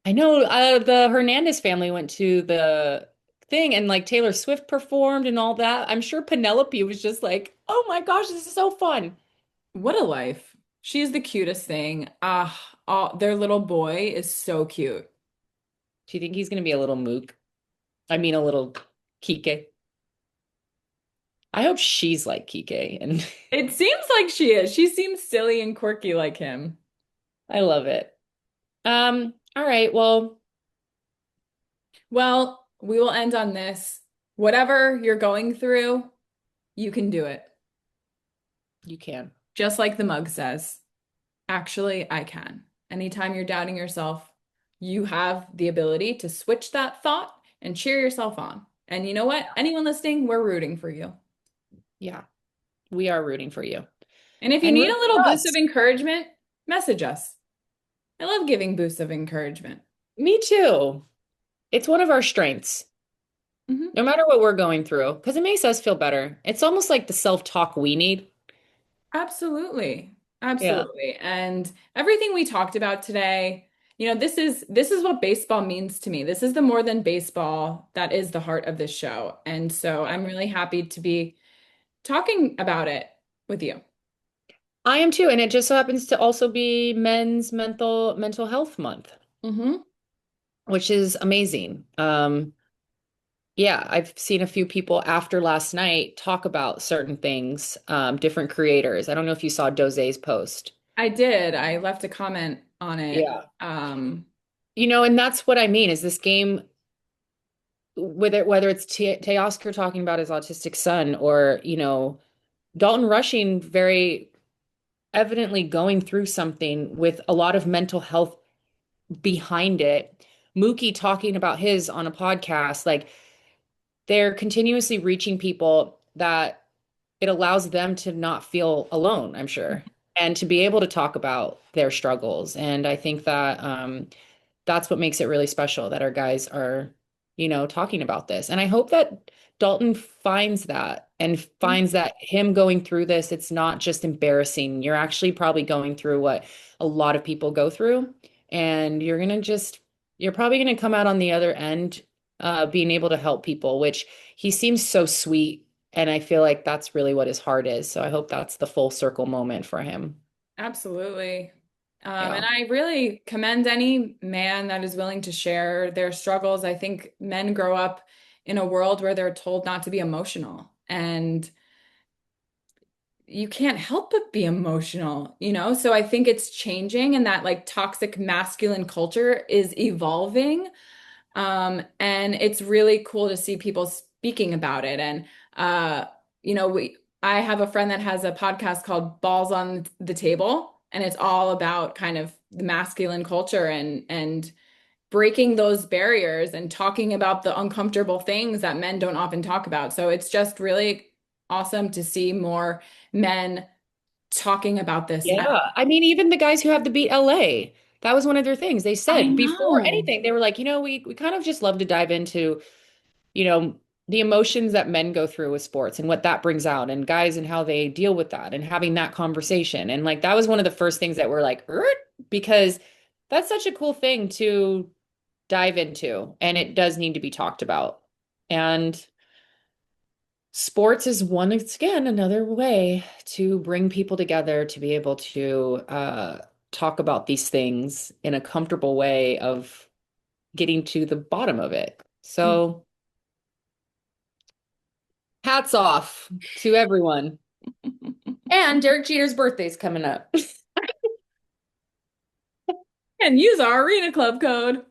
I know the Hernandez family went to the thing and like Taylor Swift performed and all that. I'm sure Penelope was just like, oh my gosh, this is so fun. What a life. She is the cutest thing. Ah, their little boy is so cute. Do you think he's gonna be a little mook? I mean, a little Kike. I hope she's like Kike, and It seems like she is. She seems silly and quirky like him. I love it. All right, well, Well, we will end on this. Whatever you're going through, you can do it. you can. Just like the mug says. Actually, I can. Anytime you're doubting yourself, you have the ability to switch that thought and cheer yourself on. And you know what? Anyone listening, we're rooting for you. Yeah, we are rooting for you. And if you And need root a little for boost of us. encouragement, message us. I love giving boosts of encouragement. Me too. It's one of our strengths, Mhm. no matter what we're going through, because it makes us feel better. It's almost like the self-talk we need. Absolutely. Yeah. Absolutely. And everything we talked about today, this is what baseball means to me. This is the more than baseball that is the heart of this show. And so I'm really happy to be talking about it with you. I am too, and it just so happens to also be Men's Mental Health Month, Hmm. which is amazing. Yeah, I've seen a few people after last night talk about certain things, different creators. I don't know if you saw Doze's post. I did. I left a comment on it. Yeah. Um, And that's what I mean is this game, whether it's Teoscar talking about his autistic son or, Dalton Rushing very evidently going through something with a lot of mental health behind it. Mookie talking about his on a podcast, like they're continuously reaching people that it allows them to not feel alone, I'm sure, and to be able to talk about their struggles. And I think that that's what makes it really special that our guys are, talking about this. And I hope that Dalton finds that and finds that him going through this, it's not just embarrassing. You're actually probably going through what a lot of people go through. And you're probably going to come out on the other end, being able to help people, which he seems so sweet. And I feel like that's really what his heart is. So I hope that's the full circle moment for him. Absolutely. And Yeah. I really commend any man that is willing to share their struggles. I think men grow up in a world where they're told not to be emotional, and you can't help but be emotional. So I think it's changing, and that like toxic masculine culture is evolving. And it's really cool to see people speaking about it. And I have a friend that has a podcast called Balls on the Table, and it's all about kind of the masculine culture and breaking those barriers and talking about the uncomfortable things that men don't often talk about. So it's just really awesome to see more men talking about this. Yeah. I mean, even the guys who have to beat LA, that was one of their things. They I said before know. anything, they were like, we kind of just love to dive into, you know, the emotions that men go through with sports and what that brings out and guys and how they deal with that and having that conversation. And like that was one of the first things that were like, because that's such a cool thing to dive into and it does need to be talked about. And sports is it's again another way to bring people together to be able to talk about these things in a comfortable way of getting to the bottom of it. So hats off to everyone. And Derek Jeter's birthday's coming up. And use our Arena Club code.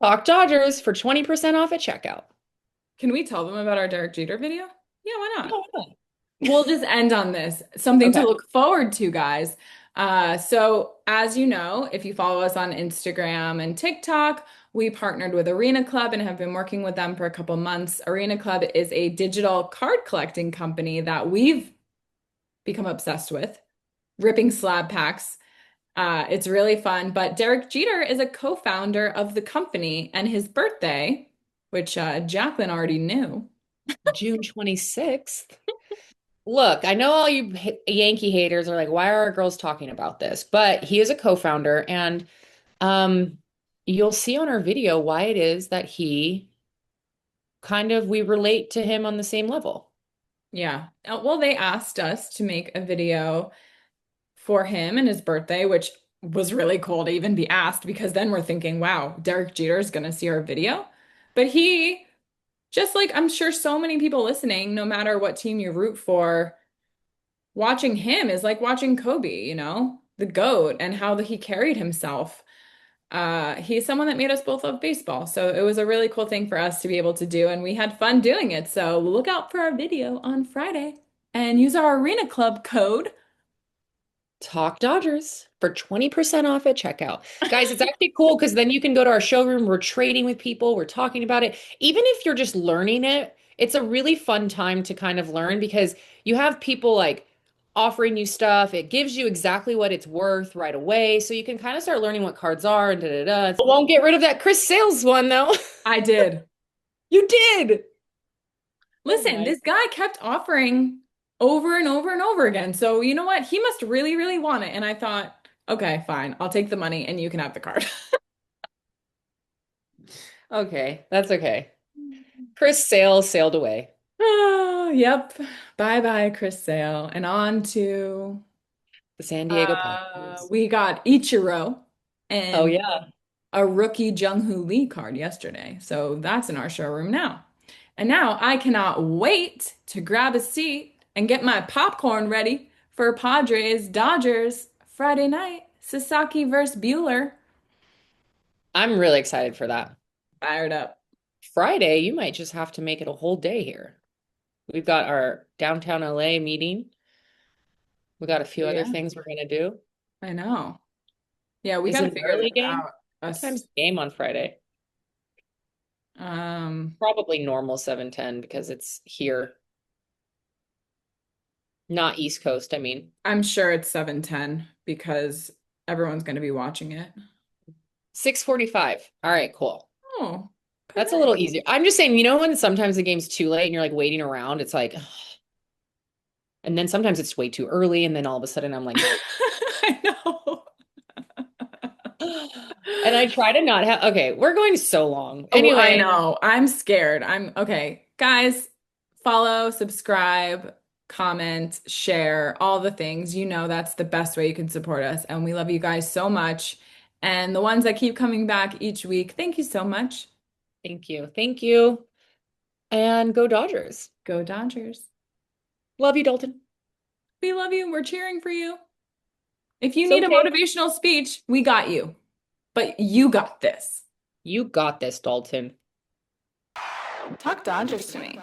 Talk Dodgers for 20% off at checkout. Can we tell them about our Derek Jeter video? Yeah, why Yeah, not? why not? We'll just end on this. Something to Okay. look forward to, guys. So, as you know, if you follow us on Instagram and TikTok, we partnered with Arena Club and have been working with them for a couple months. Arena Club is a digital card collecting company that we've become obsessed with, ripping slab packs. It's really fun. But Derek Jeter is a co-founder of the company, and his birthday, which Jacqueline already knew. June 26th. Look, I know all you Yankee haters are like, why are our girls talking about this? But he is a co-founder, and um, you'll see on our video why it is that he kind of we relate to him on the same level. Yeah. Well, they asked us to make a video for him and his birthday, which was really cool to even be asked because then we're thinking, wow, Derek Jeter is going to see our video. But he, just like I'm sure so many people listening, no matter what team you root for, watching him is like watching Kobe, the GOAT and how he carried himself. He's someone that made us both love baseball. So it was a really cool thing for us to be able to do, and we had fun doing it. So look out for our video on Friday and use our Arena Club code. Talk Dodgers for 20% off at checkout. Guys, it's actually cool because then you can go to our showroom. We're trading with people, we're talking about it. Even if you're just learning it, it's a really fun time to kind of learn because you have people like offering you stuff. It gives you exactly what it's worth right away. So you can kind of start learning what cards are and da da da. Won't get rid of that Chris Sales one though. I did. You did. Oh Listen, my. this guy kept offering over and over and over again. So you know what? He must really, really want it. And I thought, okay, fine. I'll take the money and you can have the card. Okay, that's okay. Chris Sales sailed away. Oh, yep. Bye bye, Chris Sale. And on to The San Diego Padres. we got Ichiro Oh and yeah. a rookie Jung-Hoo Lee card yesterday. So that's in our showroom now. And now I cannot wait to grab a seat and get my popcorn ready for Padres Dodgers Friday night. Sasaki versus Bueller. I'm really excited for that. Fired up. Friday, you might just have to make it a whole day here. We've got our downtown LA meeting. We got a few other Yeah, things we're gonna do. I know. Yeah, we Is got to it an figure early this game? out. What Us. time's the game on Friday? Um, Probably normal 7:10 because it's here, not East Coast. I mean, I'm sure it's 7:10 because everyone's going to be watching it. 6:45. All right, cool. Oh, okay. That's a little easier. I'm just saying, when sometimes the game's too late and you're like waiting around, it's like, and then sometimes it's way too early, and then all of a sudden I'm like, I know. and I try to not have, okay, we're going so long. Oh, I Anyway, know. I'm scared. I'm okay. Guys, follow, subscribe, comment, share, all the things. You know that's the best way you can support us. And we love you guys so much. And the ones that keep coming back each week, thank you so much. thank you. Thank you. And go Dodgers. Go Dodgers. Love you, Dalton. We love you. We're cheering for you. If you It's need a okay. motivational speech, we got you. But you got this. You got this, Dalton. Talk Dodgers to me.